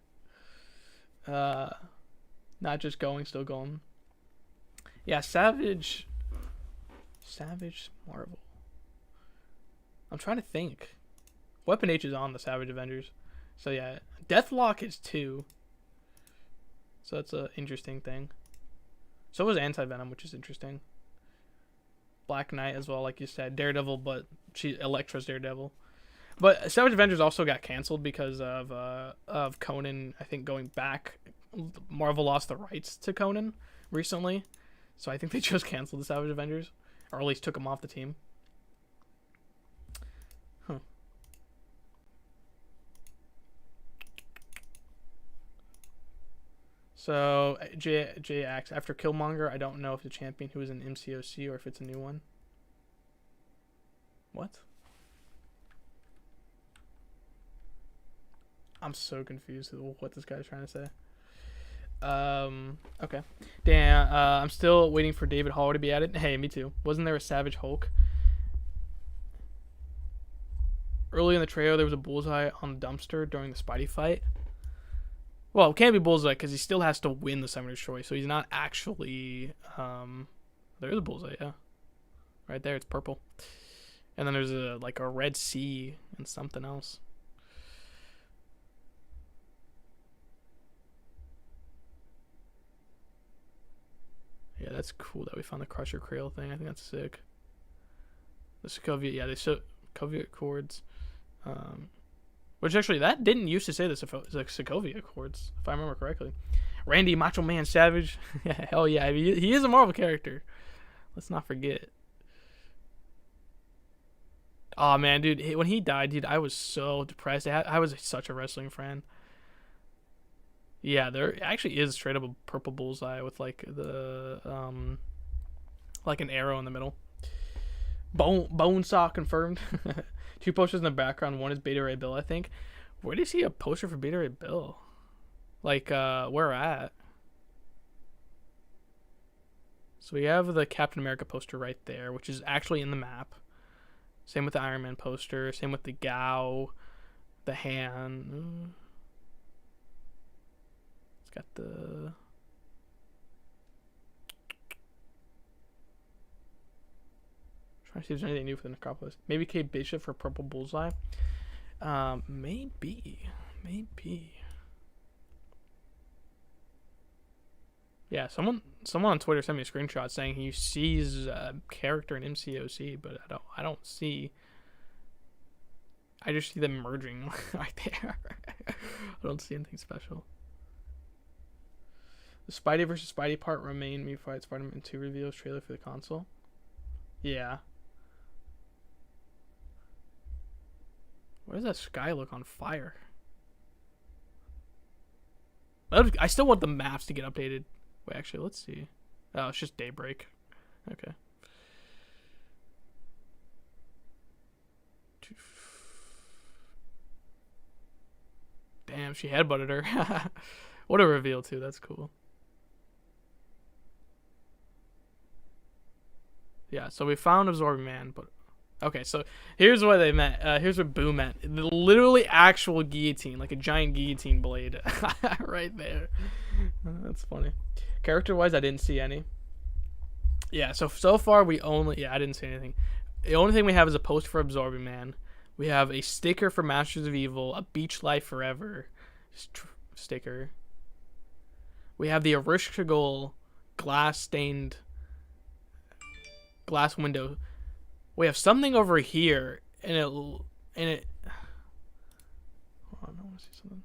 Not just going, still going. Yeah, Savage Marvel. I'm trying to think. Weapon H is on the Savage Avengers. So yeah, Deathlock is 2. So that's an interesting thing. So was Anti-Venom, which is interesting. Black Knight as well, like you said. Daredevil, but Elektra's Daredevil. But Savage Avengers also got canceled because of Conan, I think, going back. Marvel lost the rights to Conan recently. So I think they just canceled the Savage Avengers. Or at least took him off the team. Huh. So, J-Ax, after Killmonger, I don't know if the champion who is in MCOC or if it's a new one. What? I'm so confused with what this guy's trying to say. Okay. Damn, I'm still waiting for David Haller to be added. Hey, me too. Wasn't there a Savage Hulk? Early in the trailer, there was a bullseye on the dumpster during the Spidey fight. Well, it can't be bullseye because he still has to win the Summoner's Choice, so he's not actually. There is a bullseye, yeah. Right there, it's purple. And then there's a red C and something else. Yeah, that's cool that we found the Crusher Krail thing. I think that's sick. The Sokovia, yeah, they Sokovia Accords. Which actually, that didn't used to say the Sokovia Accords, if I remember correctly. Randy Macho Man Savage. Yeah, hell yeah. I mean, he is a Marvel character. Let's not forget. Oh man, dude, when he died, dude, I was so depressed. I was such a wrestling fan. Yeah, there actually is straight up a purple bullseye with like an arrow in the middle. Bonesaw confirmed. 2 posters in the background. One is Beta Ray Bill, I think. Where do you see a poster for Beta Ray Bill? Like, where at? So we have the Captain America poster right there, which is actually in the map. Same with the Iron Man poster. Same with the Gao, the hand. It's got the... Trying to see if there's anything new for the Necropolis. Maybe Kate Bishop for Purple Bullseye. Maybe. Yeah, someone on Twitter sent me a screenshot saying he sees a character in MCOC, but I don't see. I just see them merging right there. I don't see anything special. The Spidey versus Spidey part remain me fight Spider-Man 2 reveals trailer for the console. Yeah. Why does that sky look on fire? I still want the maps to get updated. Wait, actually, let's see. Oh, it's just daybreak. Okay. Damn, she headbutted her. What a reveal, too. That's cool. Yeah, so we found Absorbing Man, but... Okay, so here's what they meant. Here's what Boo meant. The literally actual guillotine, like a giant guillotine blade. Right there. That's funny. Character-wise, I didn't see any. Yeah, so far we only... Yeah, I didn't see anything. The only thing we have is a post for Absorbing Man. We have a sticker for Masters of Evil, a Beach Life Forever sticker. We have the Erishkigal glass-stained glass window. We have something over here, and it. Hold on, I want to see something.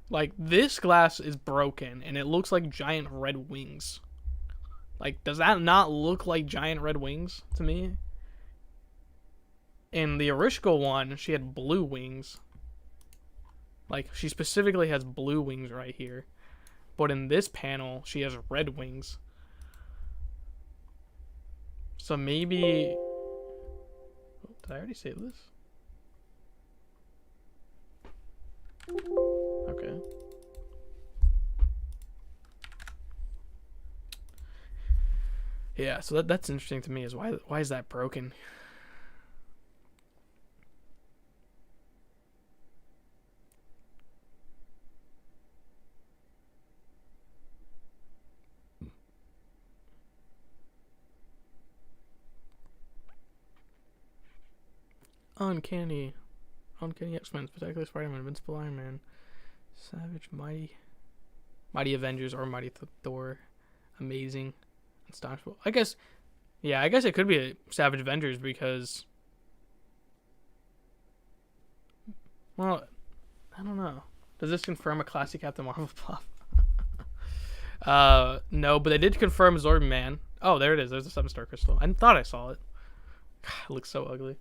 Like, this glass is broken, and it looks like giant red wings. Like, does that not look like giant red wings to me? In the Erishkigal one, she had blue wings. Like, she specifically has blue wings right here. But in this panel, she has red wings. So maybe Did I already save this? Okay. Yeah, so that's interesting to me. Is why is that broken? Uncanny X-Men, Spectacular Spider-Man, Invincible Iron Man, Savage, Mighty Avengers, or Mighty Thor, Amazing, Astonishable. I guess it could be a Savage Avengers because, well, I don't know. Does this confirm a classic Captain Marvel buff? No, but they did confirm Zorb Man. Oh, there it is. There's a 7-star crystal. I thought I saw it. It looks so ugly.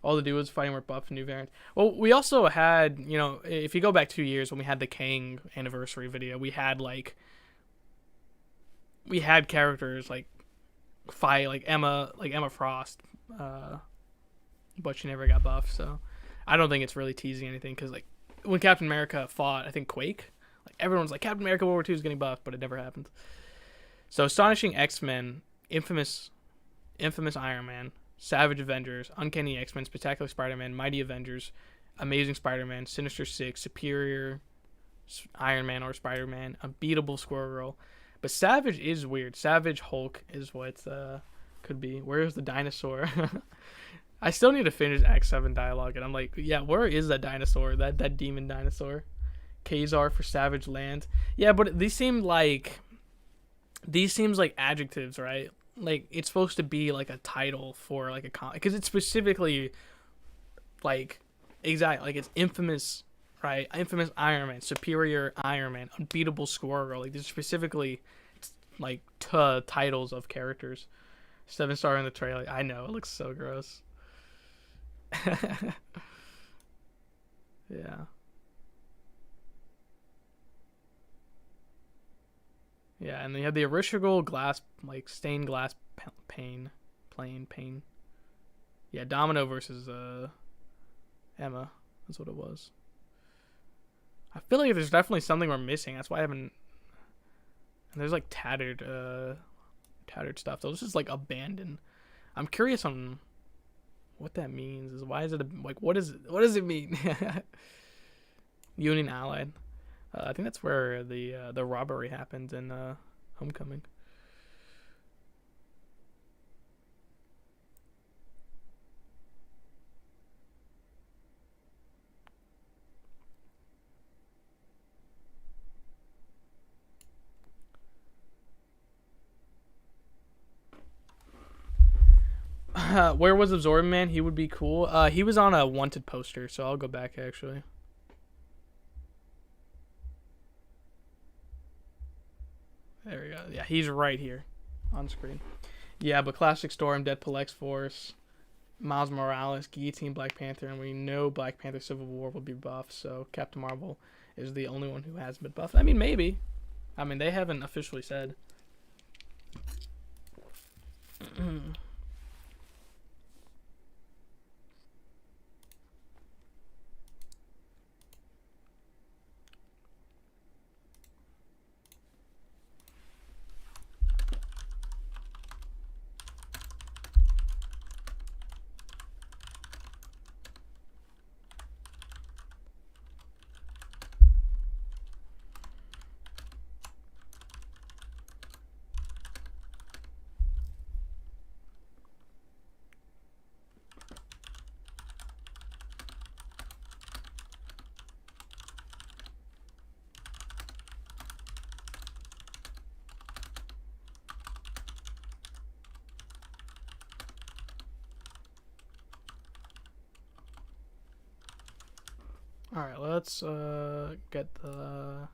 All the dudes fighting were buffed, new variant. Well, we also had, you know, if you go back 2 years when we had the Kang anniversary video, we had characters like Emma Frost, but she never got buffed. So I don't think it's really teasing anything because like when Captain America fought, I think Quake, like everyone's like Captain America World War II is getting buffed, but it never happened. So Astonishing X-Men, Infamous Iron Man, Savage Avengers, Uncanny X-Men, Spectacular Spider-Man, Mighty Avengers, Amazing Spider-Man, Sinister Six, Superior Iron Man or Spider-Man, Unbeatable Squirrel Girl. But Savage is weird. Savage Hulk is what could be. Where's the dinosaur? I still need to finish Act 7 dialogue, and I'm like, yeah, where is that dinosaur? That demon dinosaur? Kazar for Savage Land. Yeah, but these seem like adjectives, right? Like it's supposed to be like a title for like a comic because it's specifically like exactly like it's infamous, right? Infamous Iron Man, Superior Iron Man, Unbeatable Squirrel Girl. Like these like titles of characters. 7-star in the trailer. I know it looks so gross. Yeah. Yeah, and they had the original glass, like stained glass pane. Yeah, Domino versus Emma. That's what it was. I feel like there's definitely something we're missing. That's why I haven't. And there's like tattered stuff. So this is like abandoned. I'm curious on what that means. Is why is it like what does it mean? Union Allied. I think that's where the robbery happened in Homecoming. Where was Absorbing Man? He would be cool. He was on a wanted poster, so I'll go back actually. There we go. Yeah, he's right here on screen. Yeah, but Classic Storm, Deadpool X-Force, Miles Morales, Guillotine, Black Panther, and we know Black Panther Civil War will be buffed, so Captain Marvel is the only one who hasn't been buffed. I mean, maybe. I mean, they haven't officially said. All right, let's get the.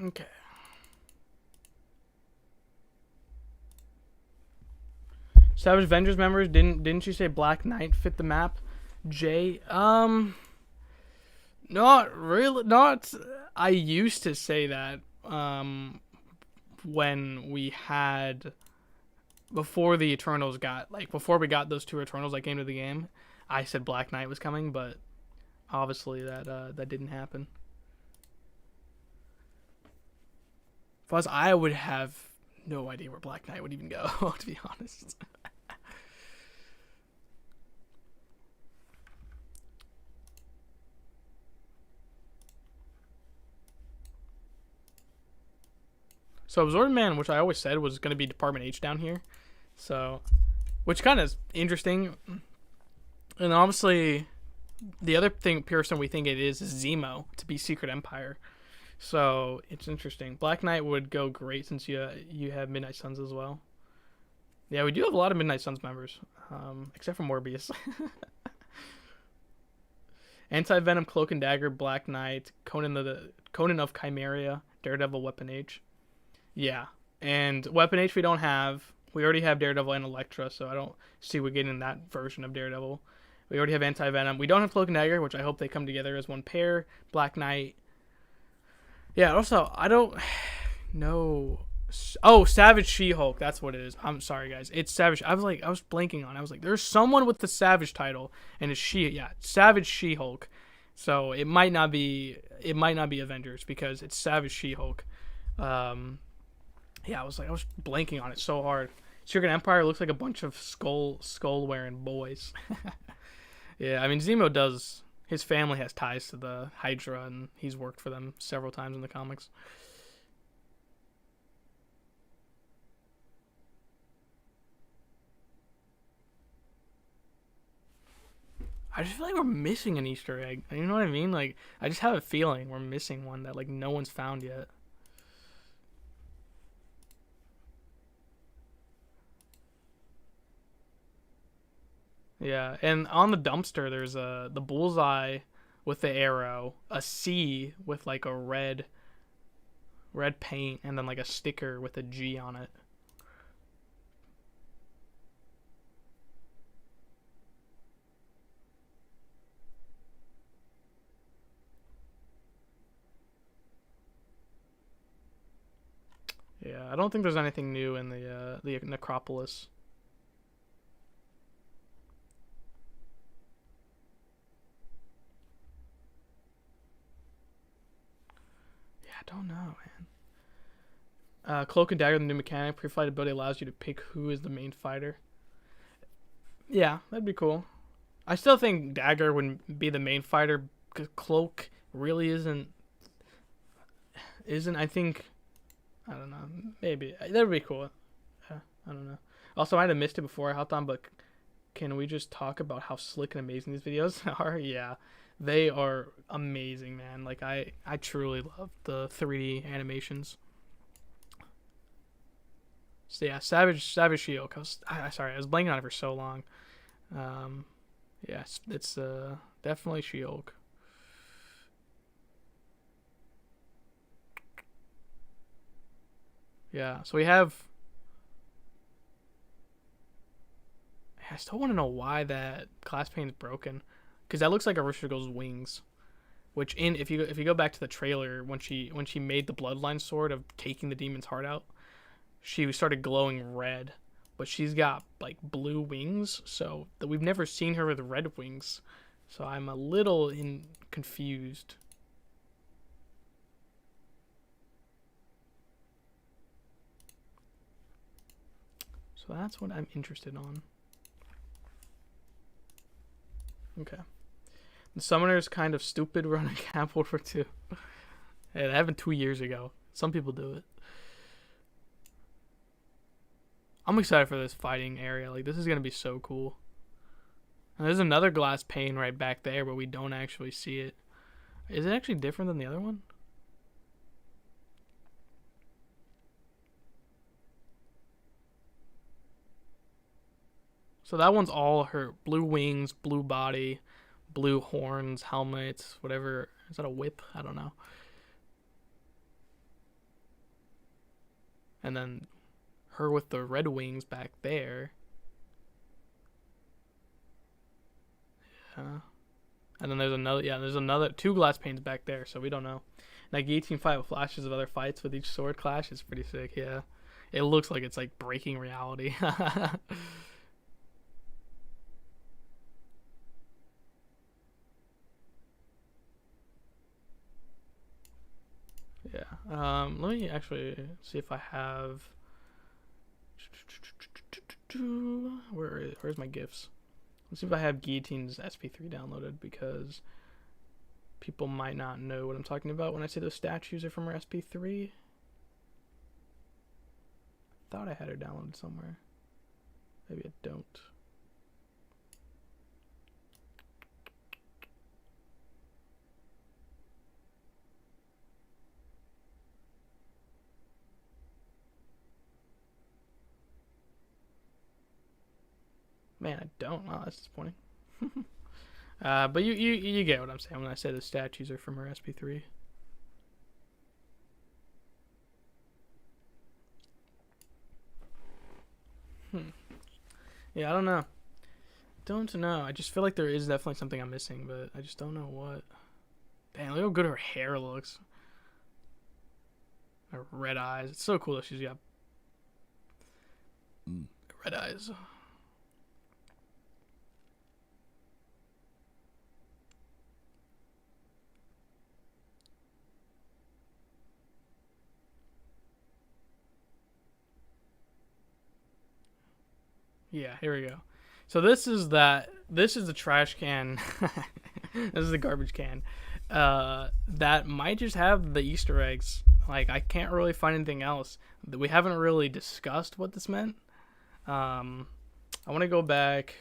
Okay. Savage Avengers members, didn't you say Black Knight fit the map? Jay, Not really. Not. I used to say that when we had before the Eternals got like before we got those two Eternals that came to the game. I said Black Knight was coming, but obviously that didn't happen. If I was, I would have no idea where Black Knight would even go. To be honest. So Absorbed Man, which I always said was going to be Department H down here, so which kind of is interesting. And obviously, the other thing person we think it is Zemo to be Secret Empire. So it's interesting. Black Knight would go great since you have Midnight Suns as well. Yeah, we do have a lot of Midnight Suns members, except for Morbius. Anti-Venom, Cloak and Dagger, Black Knight, Conan of Chimeria, Daredevil, Weapon H. Yeah, and Weapon H we don't have. We already have Daredevil and Elektra, so I don't see we're getting that version of Daredevil. We already have Anti-Venom. We don't have Cloak and Dagger, which I hope they come together as one pair. Black Knight. Yeah, also, I don't know. Oh, Savage She-Hulk. That's what it is. I'm sorry, guys. It's Savage. I was blanking on it. I was like, there's someone with the Savage title, and it's she. Yeah, Savage She-Hulk. So it might not be Avengers because it's Savage She-Hulk. Yeah, I was blanking on it so hard. Secret Empire looks like a bunch of skull wearing boys. Yeah, I mean Zemo does. His family has ties to the Hydra, and he's worked for them several times in the comics. I just feel like we're missing an Easter egg. You know what I mean? Like, I just have a feeling we're missing one that like no one's found yet. Yeah, and on the dumpster there's the bullseye with the arrow, a C with like a red paint, and then like a sticker with a G on it. Yeah, I don't think there's anything new in the Necropolis. I don't know, man. Cloak and Dagger, the new mechanic. Pre-flight ability allows you to pick who is the main fighter. Yeah, that'd be cool. I still think Dagger would be the main fighter because Cloak really isn't. I think. I don't know. Maybe that'd be cool. Yeah, I don't know. Also, I might have missed it before I hopped on, but can we just talk about how slick and amazing these videos are? Yeah. They are amazing, man. Like I truly love the 3D animations. So yeah, Savage She-Hulk. Sorry, I was blanking on it for so long. Yeah, it's definitely She-Hulk. Yeah, so we have. I still want to know why that glass pane is broken. Because that looks like Arishiko's wings, which if you go back to the trailer when she made the bloodline sword of taking the demon's heart out, she started glowing red, but she's got like blue wings, so that we've never seen her with red wings, so I'm a little confused. So that's what I'm interested on. Okay. The Summoner's kind of stupid running Camp World War II. Hey, that happened 2 years ago. Some people do it. I'm excited for this fighting area. Like, this is going to be so cool. And there's another glass pane right back there, but we don't actually see it. Is it actually different than the other one? So that one's all her blue wings, blue body, blue horns, helmets, whatever. Is that a whip? I don't know. And then her with the red wings back there. Yeah. And then there's another, yeah, there's another 2 glass panes back there, so we don't know. Like 18.5 flashes of other fights with each sword clash is pretty sick, yeah. It looks like it's like breaking reality. Yeah. Let me actually see if I have. Where's my gifts? Let's see if I have Guillotine's SP3 downloaded, because people might not know what I'm talking about when I say those statues are from her SP3. I thought I had her downloaded somewhere. Maybe I don't. Man, I don't. Oh, that's disappointing. But you get what I'm saying when I say the statues are from her SP3. Yeah, I don't know. Don't know. I just feel like there is definitely something I'm missing, but I just don't know what. Damn, look how good her hair looks. Her red eyes. It's so cool that she's got red eyes. Yeah, here we go. So this is the trash can. This is the garbage can. That might just have the Easter eggs. Like, I can't really find anything else. We haven't really discussed what this meant. I want to go back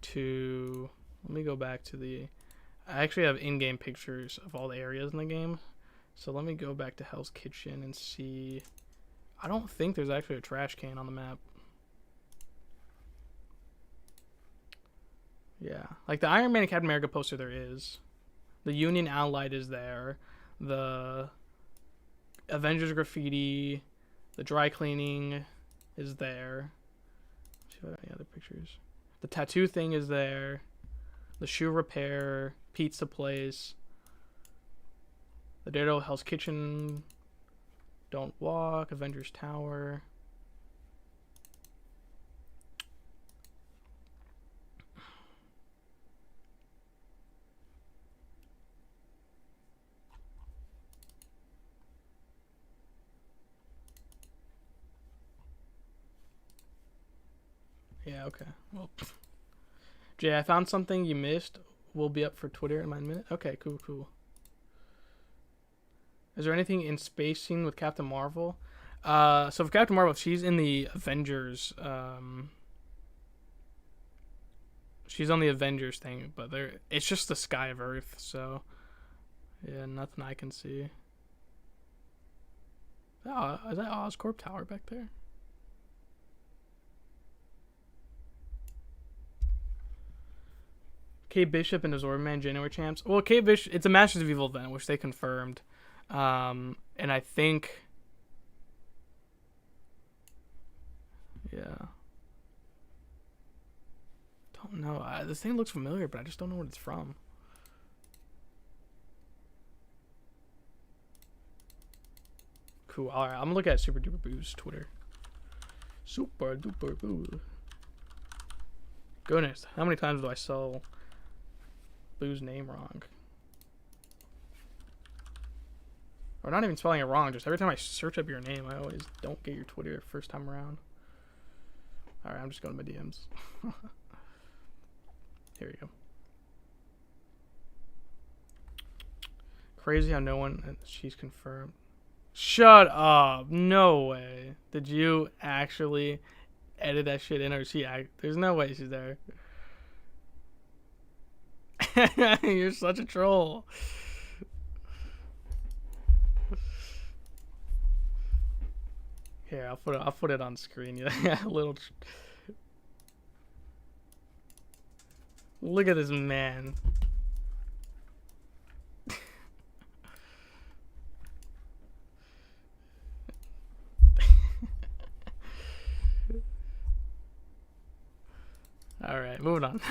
to. Let me go back to the. I actually have in-game pictures of all the areas in the game. So let me go back to Hell's Kitchen and see. I don't think there's actually a trash can on the map. Yeah, like the Iron Man and Captain America poster there is. The Union Allied is there. The Avengers graffiti, the dry cleaning is there. Let's see if I have any other pictures. The tattoo thing is there. The shoe repair, pizza place. The Daredevil Hell's Kitchen, Don't Walk, Avengers Tower. Yeah, okay. Well, Jay, I found something you missed. Will be up for Twitter in a minute. Okay, cool. Is there anything in space scene with Captain Marvel? So for Captain Marvel, she's in the Avengers. She's on the Avengers thing, but it's just the sky of Earth. So yeah, nothing I can see. Oh, is that Oscorp Tower back there? Kate Bishop and the Zorman January champs. Well, Kate Bishop, it's a Masters of Evil event, which they confirmed. And I think, yeah. Don't know. This thing looks familiar, but I just don't know what it's from. Cool. All right, I'm gonna look at Super Duper Boo's Twitter. Super Duper Boo. Goodness, how many times do I spell Boo's name wrong? Or not even spelling it wrong, just every time I search up your name, I always don't get your Twitter first time around. Alright, I'm just going to my DMs. Here we go. Crazy how no one, she's confirmed. Shut up! No way. Did you actually edit that shit in, or there's no way she's there. You're such a troll. Here, I'll put it on screen. Yeah, little. Look at this man. All right, moving on.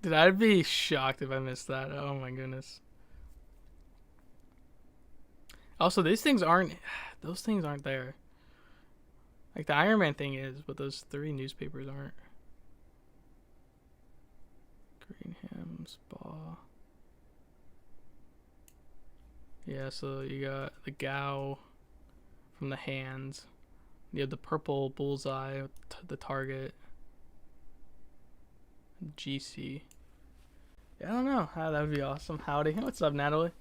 Dude, I'd be shocked if I missed that. Oh my goodness. Also, these things aren't. Those things aren't there. Like the Iron Man thing is, but those 3 newspapers aren't. Greenham Spa. Yeah, so you got the Gao from the hands. You have the purple bullseye, the target. GC. Yeah, I don't know. That would be awesome. Howdy. What's up, Natalie?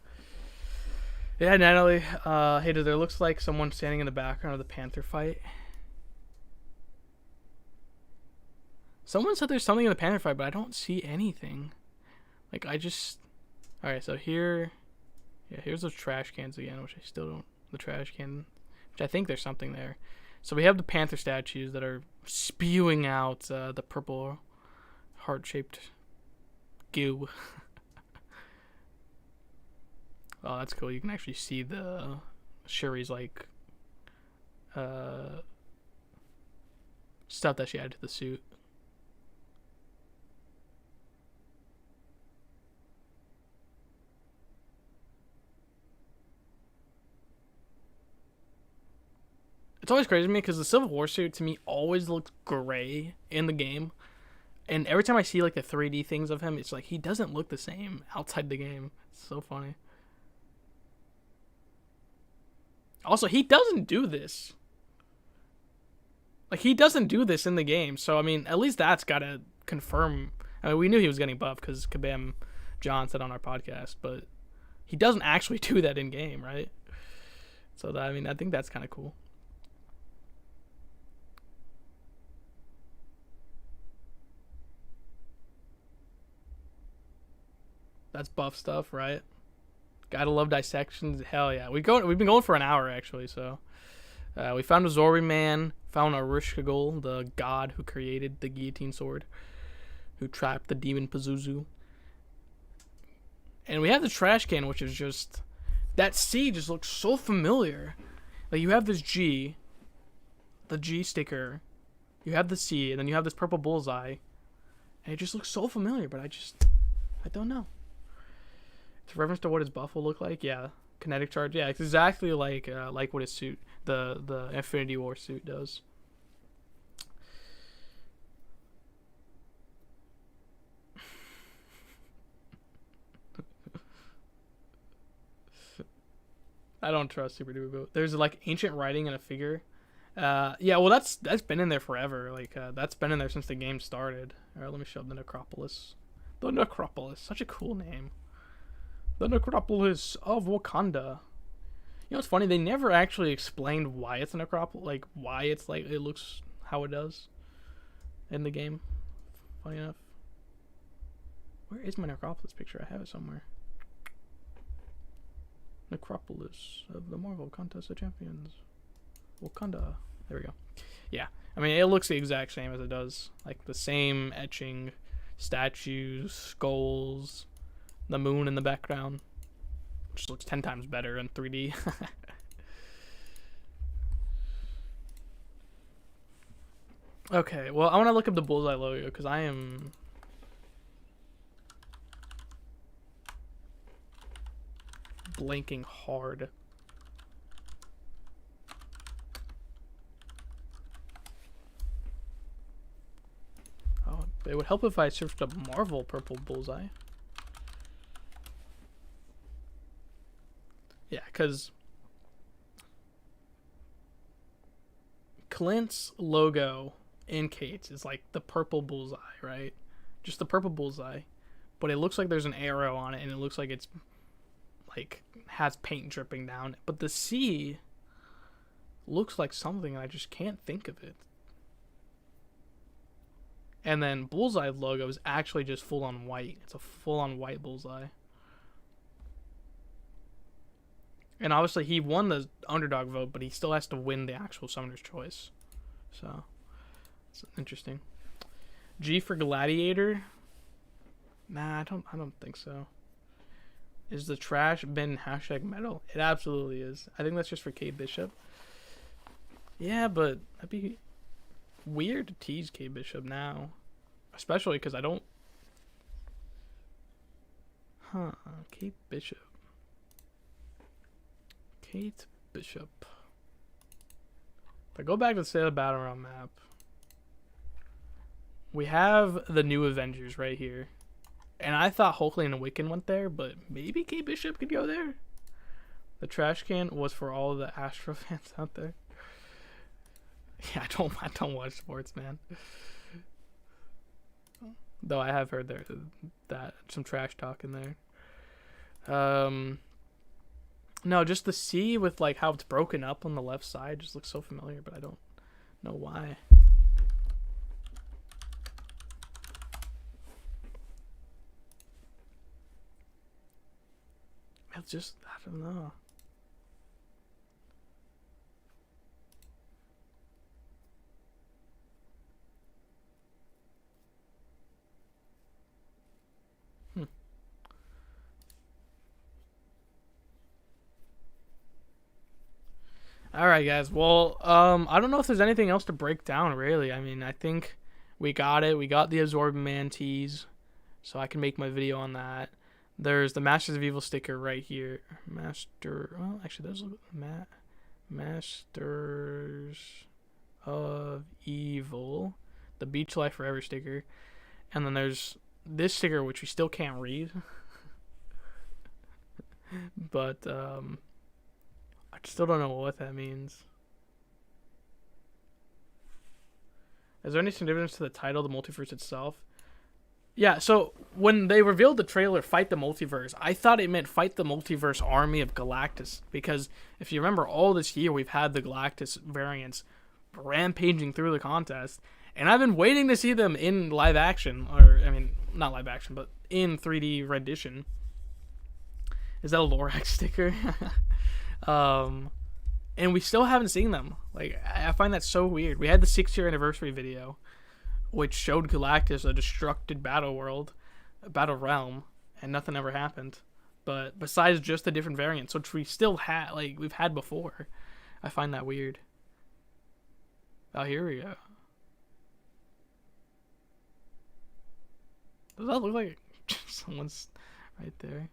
Yeah, Natalie. Hey, there looks like someone standing in the background of the Panther fight. Someone said there's something in the Panther fight, but I don't see anything. Like, I just... Alright, so here... Yeah, here's those trash cans again, which I still don't... The trash can... Which I think there's something there. So we have the Panther statues that are spewing out the purple heart-shaped goo. Oh, that's cool. You can actually see the Shuri's like stuff that she added to the suit. It's always crazy to me because the Civil War suit to me always looks gray in the game. And every time I see like the 3D things of him, it's like he doesn't look the same outside the game. It's so funny. Also, he doesn't do this. Like, he doesn't do this in the game. So, I mean, at least that's got to confirm. I mean, we knew he was getting buffed because Kabam John said on our podcast. But he doesn't actually do that in game, right? So, that, I mean, I think that's kind of cool. That's buff stuff, right? Gotta love dissections. Hell yeah. We've been going for an hour, actually, so... we found a Zori man, found a Rishkagul, the god who created the guillotine sword, who trapped the demon Pazuzu. And we have the trash can, which is just... That C just looks so familiar. Like, you have this G, the G sticker, you have the C, and then you have this purple bullseye, and it just looks so familiar, but I don't know. It's a reference to what his buff will look like. Yeah, kinetic charge. Yeah, it's exactly like what his suit, the Infinity War suit does. I don't trust Super Duper Boat. There's like ancient writing in a figure. Yeah, well that's been in there forever. Like that's been in there since the game started. All right, let me show up the Necropolis. The Necropolis, such a cool name. The Necropolis of Wakanda. You know what's funny? They never actually explained why it's a necropolis, like why it's like it looks how it does in the game. Funny enough. Where is my Necropolis picture? I have it somewhere. Necropolis of the Marvel Contest of Champions. Wakanda. There we go. Yeah. I mean, it looks the exact same as it does. Like the same etching, statues, skulls, the moon in the background, which looks 10 times better in 3D. Okay, well, I want to look up the Bullseye logo because I am... blanking hard. Oh, it would help if I searched up Marvel purple Bullseye. Yeah, because Clint's logo in Kate's is like the purple bullseye, right? Just the purple bullseye. But it looks like there's an arrow on it, and it looks like it's like has paint dripping down. But the C looks like something, and I just can't think of it. And then Bullseye logo is actually just full on white. It's a full on white bullseye. And obviously he won the underdog vote, but he still has to win the actual Summoner's Choice. So, it's interesting. G for Gladiator? Nah, I don't think so. Is the trash bin #metal? It absolutely is. I think that's just for Kate Bishop. Yeah, but that'd be weird to tease Kate Bishop now. Especially because I don't Huh. Kate Bishop. Kate Bishop. If I go back to the State of the Battleground map, we have the new Avengers right here. And I thought Hulkling and Wiccan went there, but maybe Kate Bishop could go there. The trash can was for all of the Astro fans out there. Yeah, I don't watch sports, man. Though I have heard that some trash talk in there. No, just the sea with like how it's broken up on the left side just looks so familiar, but I don't know why. It's just, I don't know. All right, guys. Well, I don't know if there's anything else to break down, really. I mean, I think we got it. We got the Absorbing Man tease, so I can make my video on that. There's the Masters of Evil sticker right here. Well, actually, there's Masters of Evil, the Beach Life Forever sticker, and then there's this sticker which we still can't read, but I still don't know what that means. Is there any significance to the title, the Multiverse itself? Yeah, so when they revealed the trailer, Fight the Multiverse, I thought it meant Fight the Multiverse Army of Galactus. Because if you remember, all this year we've had the Galactus variants rampaging through the contest. And I've been waiting to see them in live action. Or, I mean, not live action, but in 3D rendition. Is that a Lorax sticker? And we still haven't seen them. Like, I find that so weird. We had the 6-year anniversary video, which showed Galactus a destructed battle realm, and nothing ever happened. But besides just the different variants, which we still had, like we've had before, I find that weird. Oh, here we go. Does that look like someone's right there?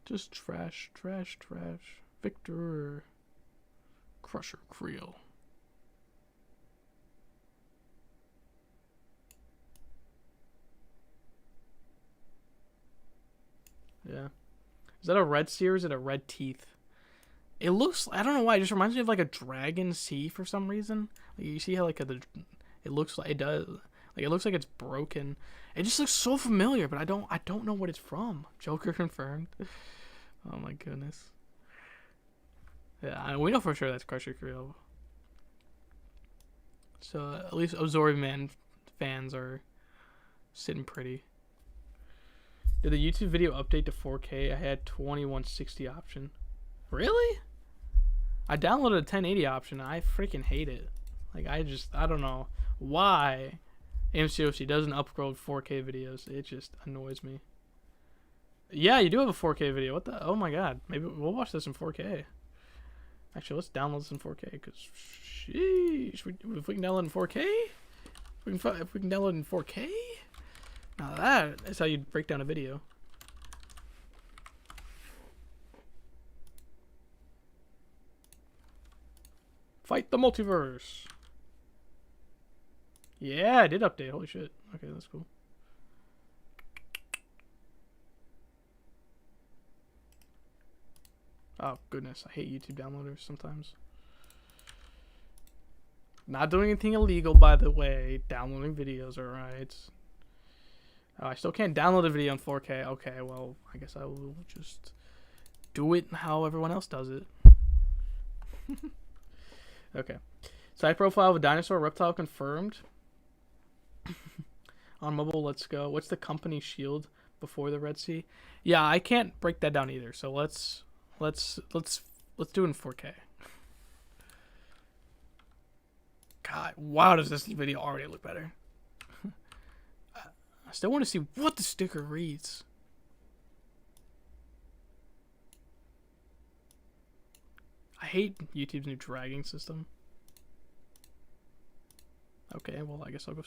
Just trash. Victor Crusher Creel. Yeah. Is that a red sea or is it a red teeth? It looks, I don't know why, it just reminds me of like a dragon sea for some reason. Like you see how like it looks like it does. Like it looks like it's broken. It just looks so familiar, but I don't know what it's from. Joker confirmed. Oh my goodness. Yeah, we know for sure that's Crusher Creel. So at least Absorbing Man fans are sitting pretty. Did the YouTube video update to 4K? I had 2160 option. Really? I downloaded a 1080 option. I freaking hate it. Like I don't know why mcoc doesn't upload 4K videos. It just annoys me. Yeah, you do have a 4K video. What the? Oh my god. Maybe we'll watch this in 4K. Actually, let's download this in 4K because, sheesh, if we can download in 4K, if we can download in 4K, now that is how you break down a video. Fight the Multiverse. Yeah, I did update. Holy shit. Okay, that's cool. Oh, goodness. I hate YouTube downloaders sometimes. Not doing anything illegal, by the way. Downloading videos, alright. Oh, I still can't download a video in 4K. Okay, well, I guess I will just do it how everyone else does it. Okay. Side profile of a dinosaur reptile confirmed. On mobile, let's go. What's the company shield before the Red Sea? Yeah, I can't break that down either. So let's do it in 4K. God, wow, does this video already look better? I still want to see what the sticker reads. hate YouTube's new dragging system. Okay, well, I guess I'll go.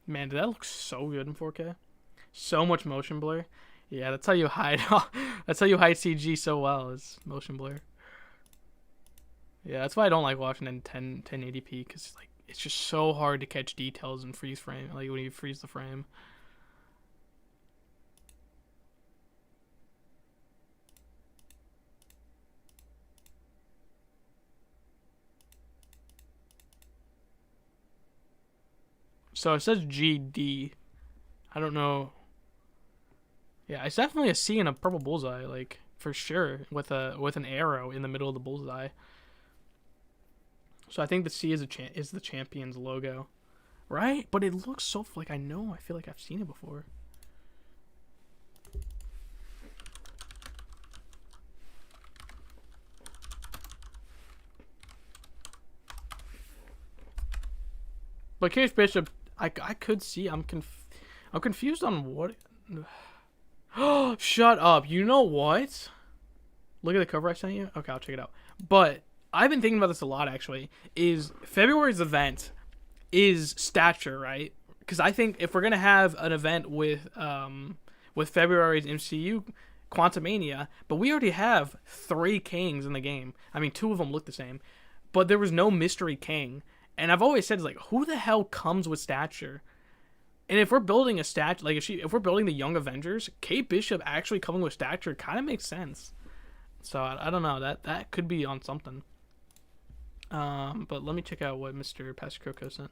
Man, that looks so good in 4K. So much motion blur. Yeah, that's how you hide. That's how you hide CG so well. Is motion blur. Yeah, that's why I don't like watching in 1080p, because like it's just so hard to catch details in freeze frame. Like when you freeze the frame. So it says GD. I don't know. Yeah, it's definitely a C and a purple bullseye, like for sure, with an arrow in the middle of the bullseye. So I think the C is is the champion's logo, right? But it looks so like I feel like I've seen it before. But Case Bishop, I could see. I'm confused on what. Oh, shut up! You know what? Look at the cover I sent you. Okay, I'll check it out. But I've been thinking about this a lot, actually. Is February's event is stature, right? Because I think if we're gonna have an event with February's MCU Quantumania, but we already have 3 kings in the game. I mean, 2 of them look the same, but there was no mystery king. And I've always said, like, who the hell comes with stature? And if we're building a statue, like if we're building the Young Avengers, Kate Bishop actually coming with stature kind of makes sense. So I don't know, that could be on something. But let me check out what Mr. Pastor Coco sent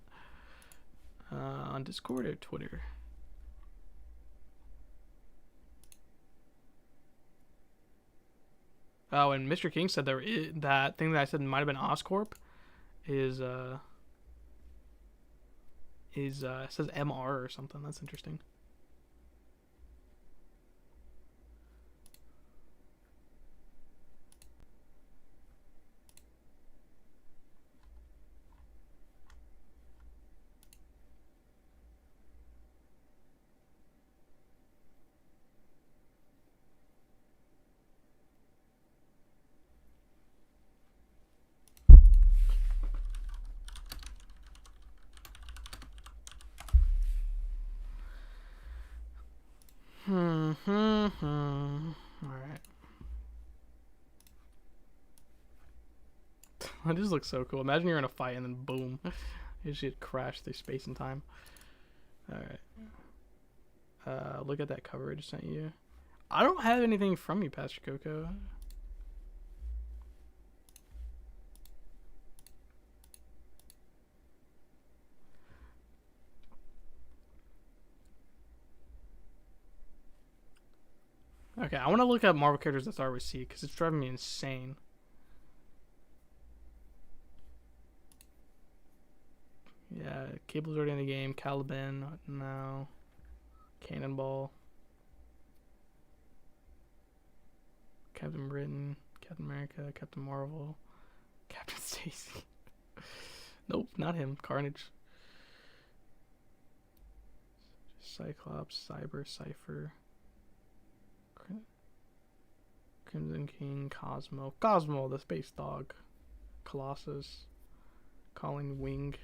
on Discord or Twitter. Oh, and Mr. King said that thing that I said might have been Oscorp is it says MR or something. That's interesting. Alright. That just looks so cool. Imagine you're in a fight and then boom. You just get crashed through space and time. Alright. Look at that cover I just sent you. I don't have anything from you, Pastor Coco. Okay, I want to look at Marvel characters that start with C because it's driving me insane. Yeah, Cable's already in the game. Caliban, no. Cannonball. Captain Britain, Captain America, Captain Marvel, Captain Stacy. Nope, not him. Carnage. Cyclops, Cyber, Cypher. Crimson King, Cosmo. Cosmo, the space dog. Colossus. Calling Wing.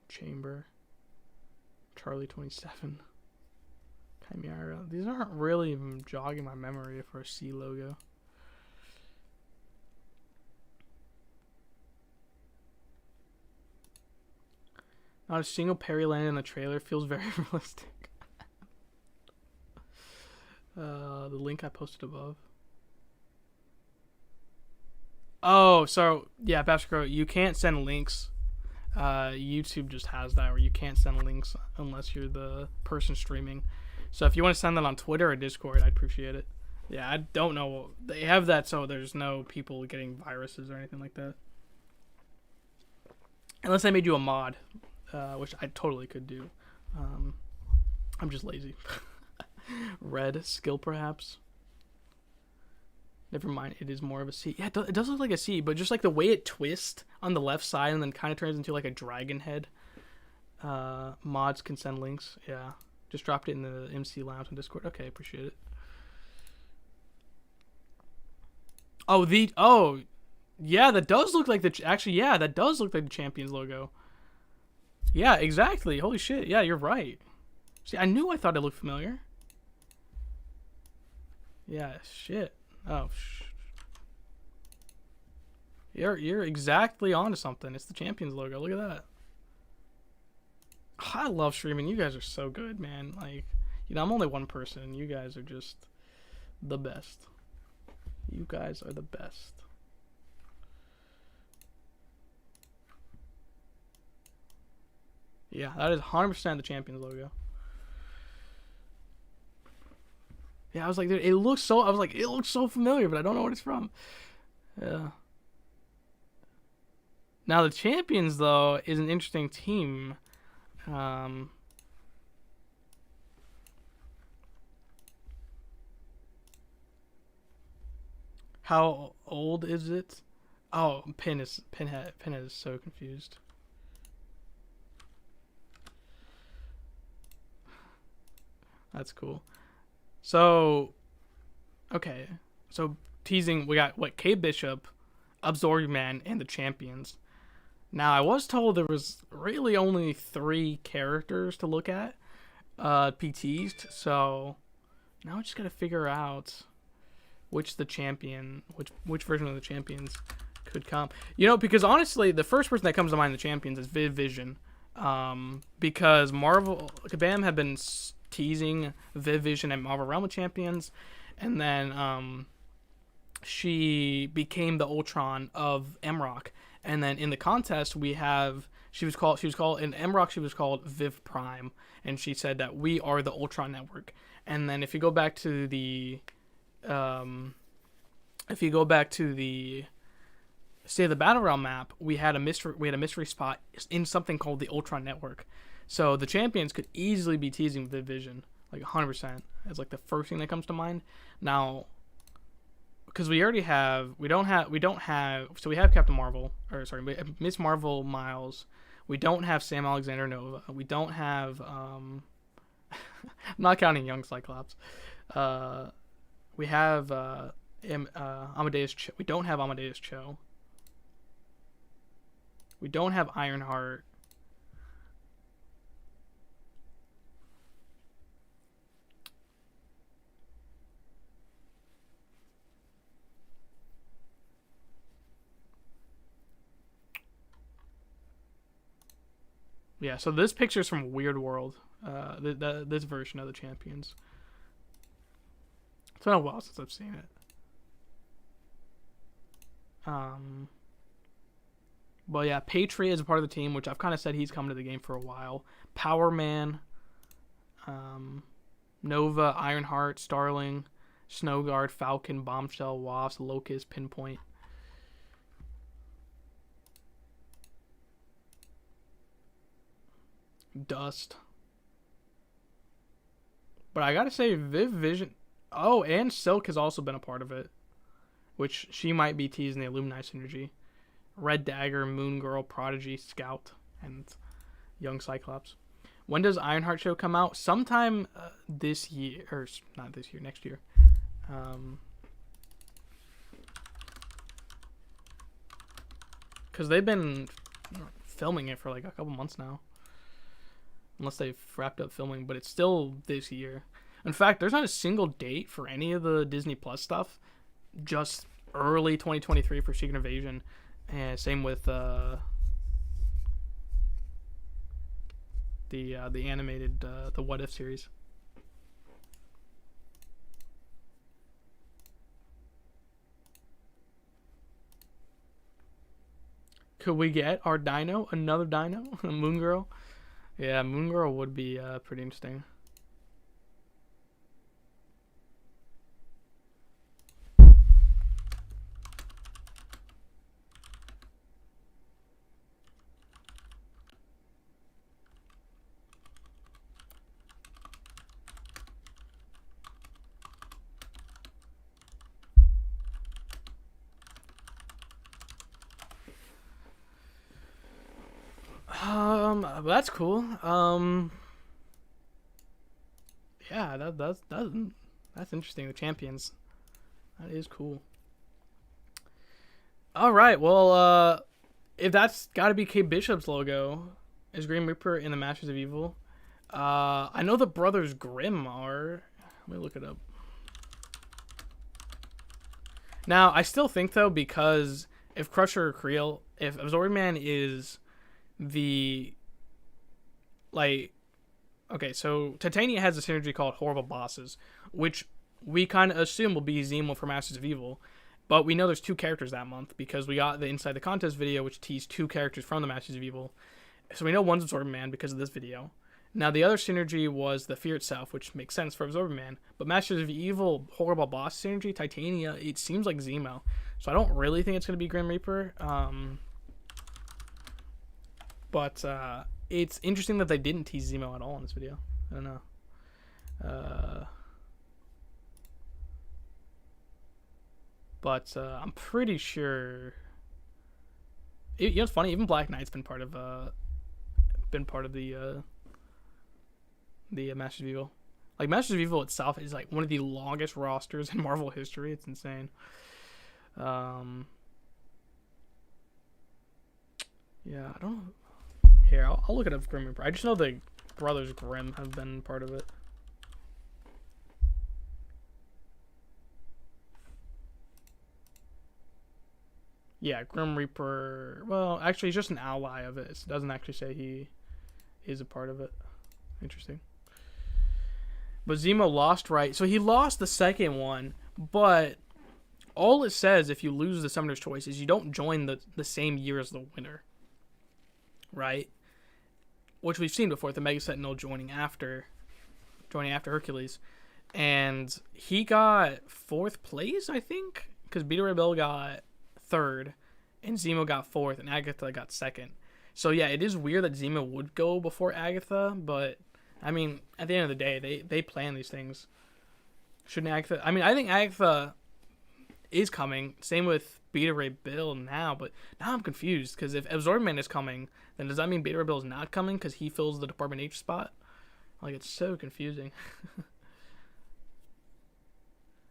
Chamber. Charlie 27. Chimera. These aren't really jogging my memory for a C logo. Not a single Perry land in the trailer. Feels very realistic. The link I posted above. Oh, so yeah, Pastor Crow, you can't send links. YouTube just has that where you can't send links unless you're the person streaming. So if you want to send that on Twitter or Discord, I'd appreciate it. Yeah, I don't know. They have that so there's no people getting viruses or anything like that. Unless I made you a mod, which I totally could do. I'm just lazy. Red skill perhaps. Never mind, it is more of a C. Yeah, it does look like a C, but just like the way it twists on the left side and then kind of turns into like a dragon head. Mods can send links. Yeah, just dropped it in the MC Lounge on Discord. Okay, appreciate it. Oh, yeah, that does look like that does look like the Champions logo. Yeah, exactly. Holy shit. Yeah, you're right. See, I thought it looked familiar. Yeah, shit. Oh, You're exactly onto something. It's the Champions logo. Look at that. I love streaming. You guys are so good, man. Like, I'm only one person. You guys are just the best. You guys are the best. Yeah, that is 100% the Champions logo. Yeah, I was like, dude, it looks so familiar, but I don't know what it's from. Yeah. Now the Champions though is an interesting team. How old is it? Oh, Pinhead is so confused. That's cool. So, okay. So, teasing, we got, K Bishop, Absorbing Man, and the Champions. Now, I was told there was really only 3 characters to look at, PT'd, so now I just gotta figure out which version of the Champions could come. Because honestly, the first person that comes to mind in the Champions is Viv Vision. Because Marvel, Kabam had been teasing Viv Vision at Marvel Realm of Champions, and then she became the Ultron of MROC, and then in the contest she was called in MROC, she was called Viv Prime, and she said that we are the Ultron network. And then if you go back to the State of the Battle Realm map, we had a mystery spot in something called the Ultron network. So the Champions could easily be teasing Viv Vision, like 100%. It's like the first thing that comes to mind. Now, because we have Captain Marvel, Miss Marvel Miles. We don't have Sam Alexander Nova. We don't have I'm not counting Young Cyclops. We have Amadeus. We don't have Amadeus Cho. We don't have Ironheart. Yeah, so this picture is from Weird World. This version of the Champions. It's been a while since I've seen it. But yeah, Patriot is a part of the team, which I've kind of said he's coming to the game for a while. Power Man, Nova, Ironheart, Starling, Snowguard, Falcon, Bombshell, Wasp, Locust, Pinpoint. Dust. But I gotta say, Viv Vision. Oh, and Silk has also been a part of it, which she might be teasing the Illumini synergy. Red Dagger, Moon Girl, Prodigy, Scout, and Young Cyclops. When does Ironheart show come out? Sometime this year, or not this year, next year. Because they've been filming it for like a couple months now. Unless they've wrapped up filming, but it's still this year. In fact, there's not a single date for any of the Disney Plus stuff. Just early 2023 for Secret Invasion. And same with the animated the What If series. Could we get our Dino? Another Dino? Moon Girl? Yeah, Moon Girl would be pretty interesting. That's cool. Yeah, that's interesting. The champions. That is cool. All right. Well, if that's got to be Kate Bishop's logo, is Grim Reaper in the Masters of Evil? I know the Brothers Grimm are. Let me look it up. Now, I still think though, because if Crusher or Creel, if Absorbing is the okay, so Titania has a synergy called Horrible Bosses, which we kind of assume will be Zemo for Masters of Evil. But we know there's 2 characters that month because we got the Inside the Contest video, which teased 2 characters from the Masters of Evil. So we know one's Absorbing Man because of this video. Now, the other synergy was the Fear itself, which makes sense for Absorbing Man. But Masters of Evil, Horrible Boss synergy, Titania, it seems like Zemo. So I don't really think it's going to be Grim Reaper. But it's interesting that they didn't tease Zemo at all in this video. I don't know. But I'm pretty sure. You know, it's funny. Even Black Knight's been part of the Masters of Evil. Like, Masters of Evil itself is like one of the longest rosters in Marvel history. It's insane. Yeah, I don't know. Here, I'll look it up. Grim Reaper. I just know the Brothers Grimm have been part of it. Yeah, Grim Reaper. Well, actually, he's just an ally of it. It doesn't actually say he is a part of it. Interesting. But Zemo lost, right? So he lost the second one, but all it says if you lose the Summoner's Choice is you don't join the same year as the winner. Right? Which we've seen before, the Mega Sentinel joining after Hercules. And he got 4th place, I think, because Beta Ray Bill got 3rd, and Zemo got 4th, and Agatha got 2nd. So yeah, it is weird that Zemo would go before Agatha, but I mean, at the end of the day, they plan these things. Shouldn't Agatha? I mean, I think Agatha is coming. Same with Beta Ray Bill now, but now I'm confused because if Absorbing Man is coming, then does that mean Beta Ray Bill is not coming because he fills the Department H spot? Like, it's so confusing.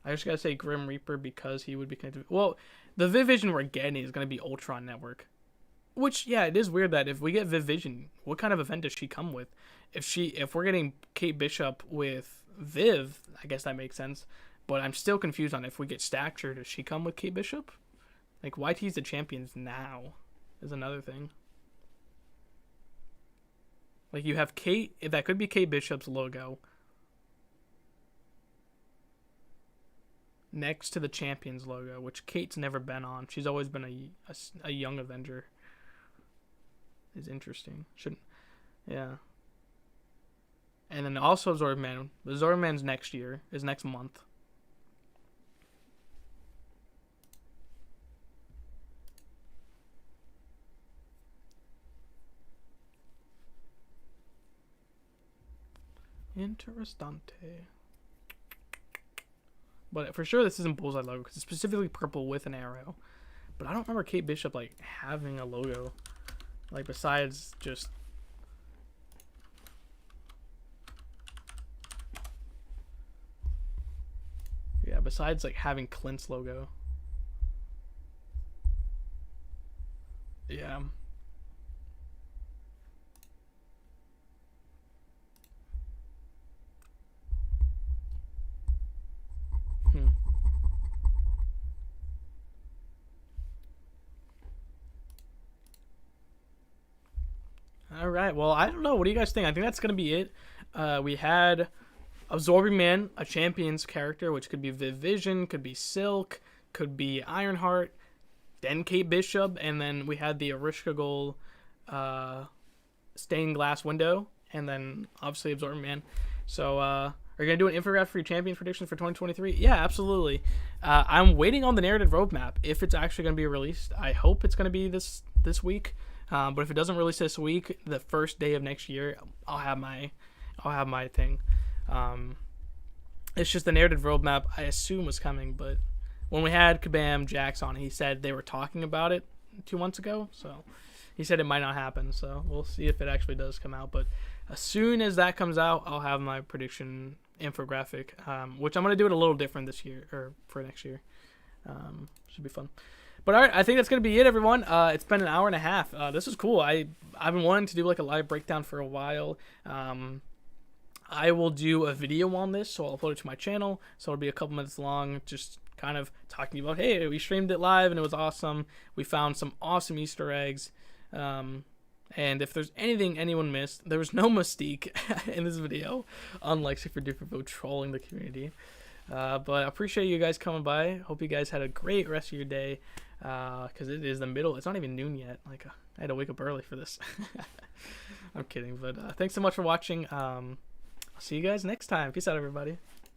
I just gotta say Grim Reaper because he would be connected. Well, the Viv Vision we're getting is gonna be Ultron Network, which yeah, it is weird that if we get Viv Vision, what kind of event does she come with? If we're getting Kate Bishop with Viv, I guess that makes sense. But I'm still confused on if we get Stature, does she come with Kate Bishop? Like, why tease the champions now is another thing. Like, you have Kate, that could be Kate Bishop's logo next to the champions logo, which Kate's never been on. She's always been a young Avenger. Is interesting. Yeah. And then also Absorbing Man. Absorbing Man's next year, is next month. Interessante. But for sure this isn't Bullseye logo because it's specifically purple with an arrow. But I don't remember Kate Bishop like having a logo, like besides just. Yeah, besides like having Clint's logo. Yeah. All right. Well, I don't know. What do you guys think? I think that's going to be it. We had Absorbing Man, a Champions character, which could be Viv Vision, could be Silk, could be Ironheart, then Kate Bishop, and then we had the Arishka Gold stained glass window, and then obviously Absorbing Man. So, are you going to do an infographic for your Champions predictions for 2023? Yeah, absolutely. I'm waiting on the narrative roadmap. If it's actually going to be released, I hope it's going to be this week. But if it doesn't release this week, the first day of next year, I'll have my thing. It's just the narrative roadmap I assume was coming, but when we had Kabam Jax on, he said they were talking about it 2 months ago. So, he said it might not happen, so we'll see if it actually does come out. But as soon as that comes out, I'll have my prediction infographic, which I'm gonna do it a little different this year or for next year. Should be fun. But all right, I think that's gonna be it, everyone. It's been an hour and a half. This is cool. I've been wanting to do like a live breakdown for a while. I will do a video on this, so I'll upload it to my channel. So it'll be a couple minutes long, just kind of talking about, hey, we streamed it live and it was awesome. We found some awesome Easter eggs. And if there's anything anyone missed, there was no Mystique in this video, unlike Super Duper Bo trolling the community. But I appreciate you guys coming by. Hope you guys had a great rest of your day, because it is the middle. It's not even noon yet. Like, I had to wake up early for this. I'm kidding, but thanks so much for watching. I'll see you guys next time. Peace out, everybody.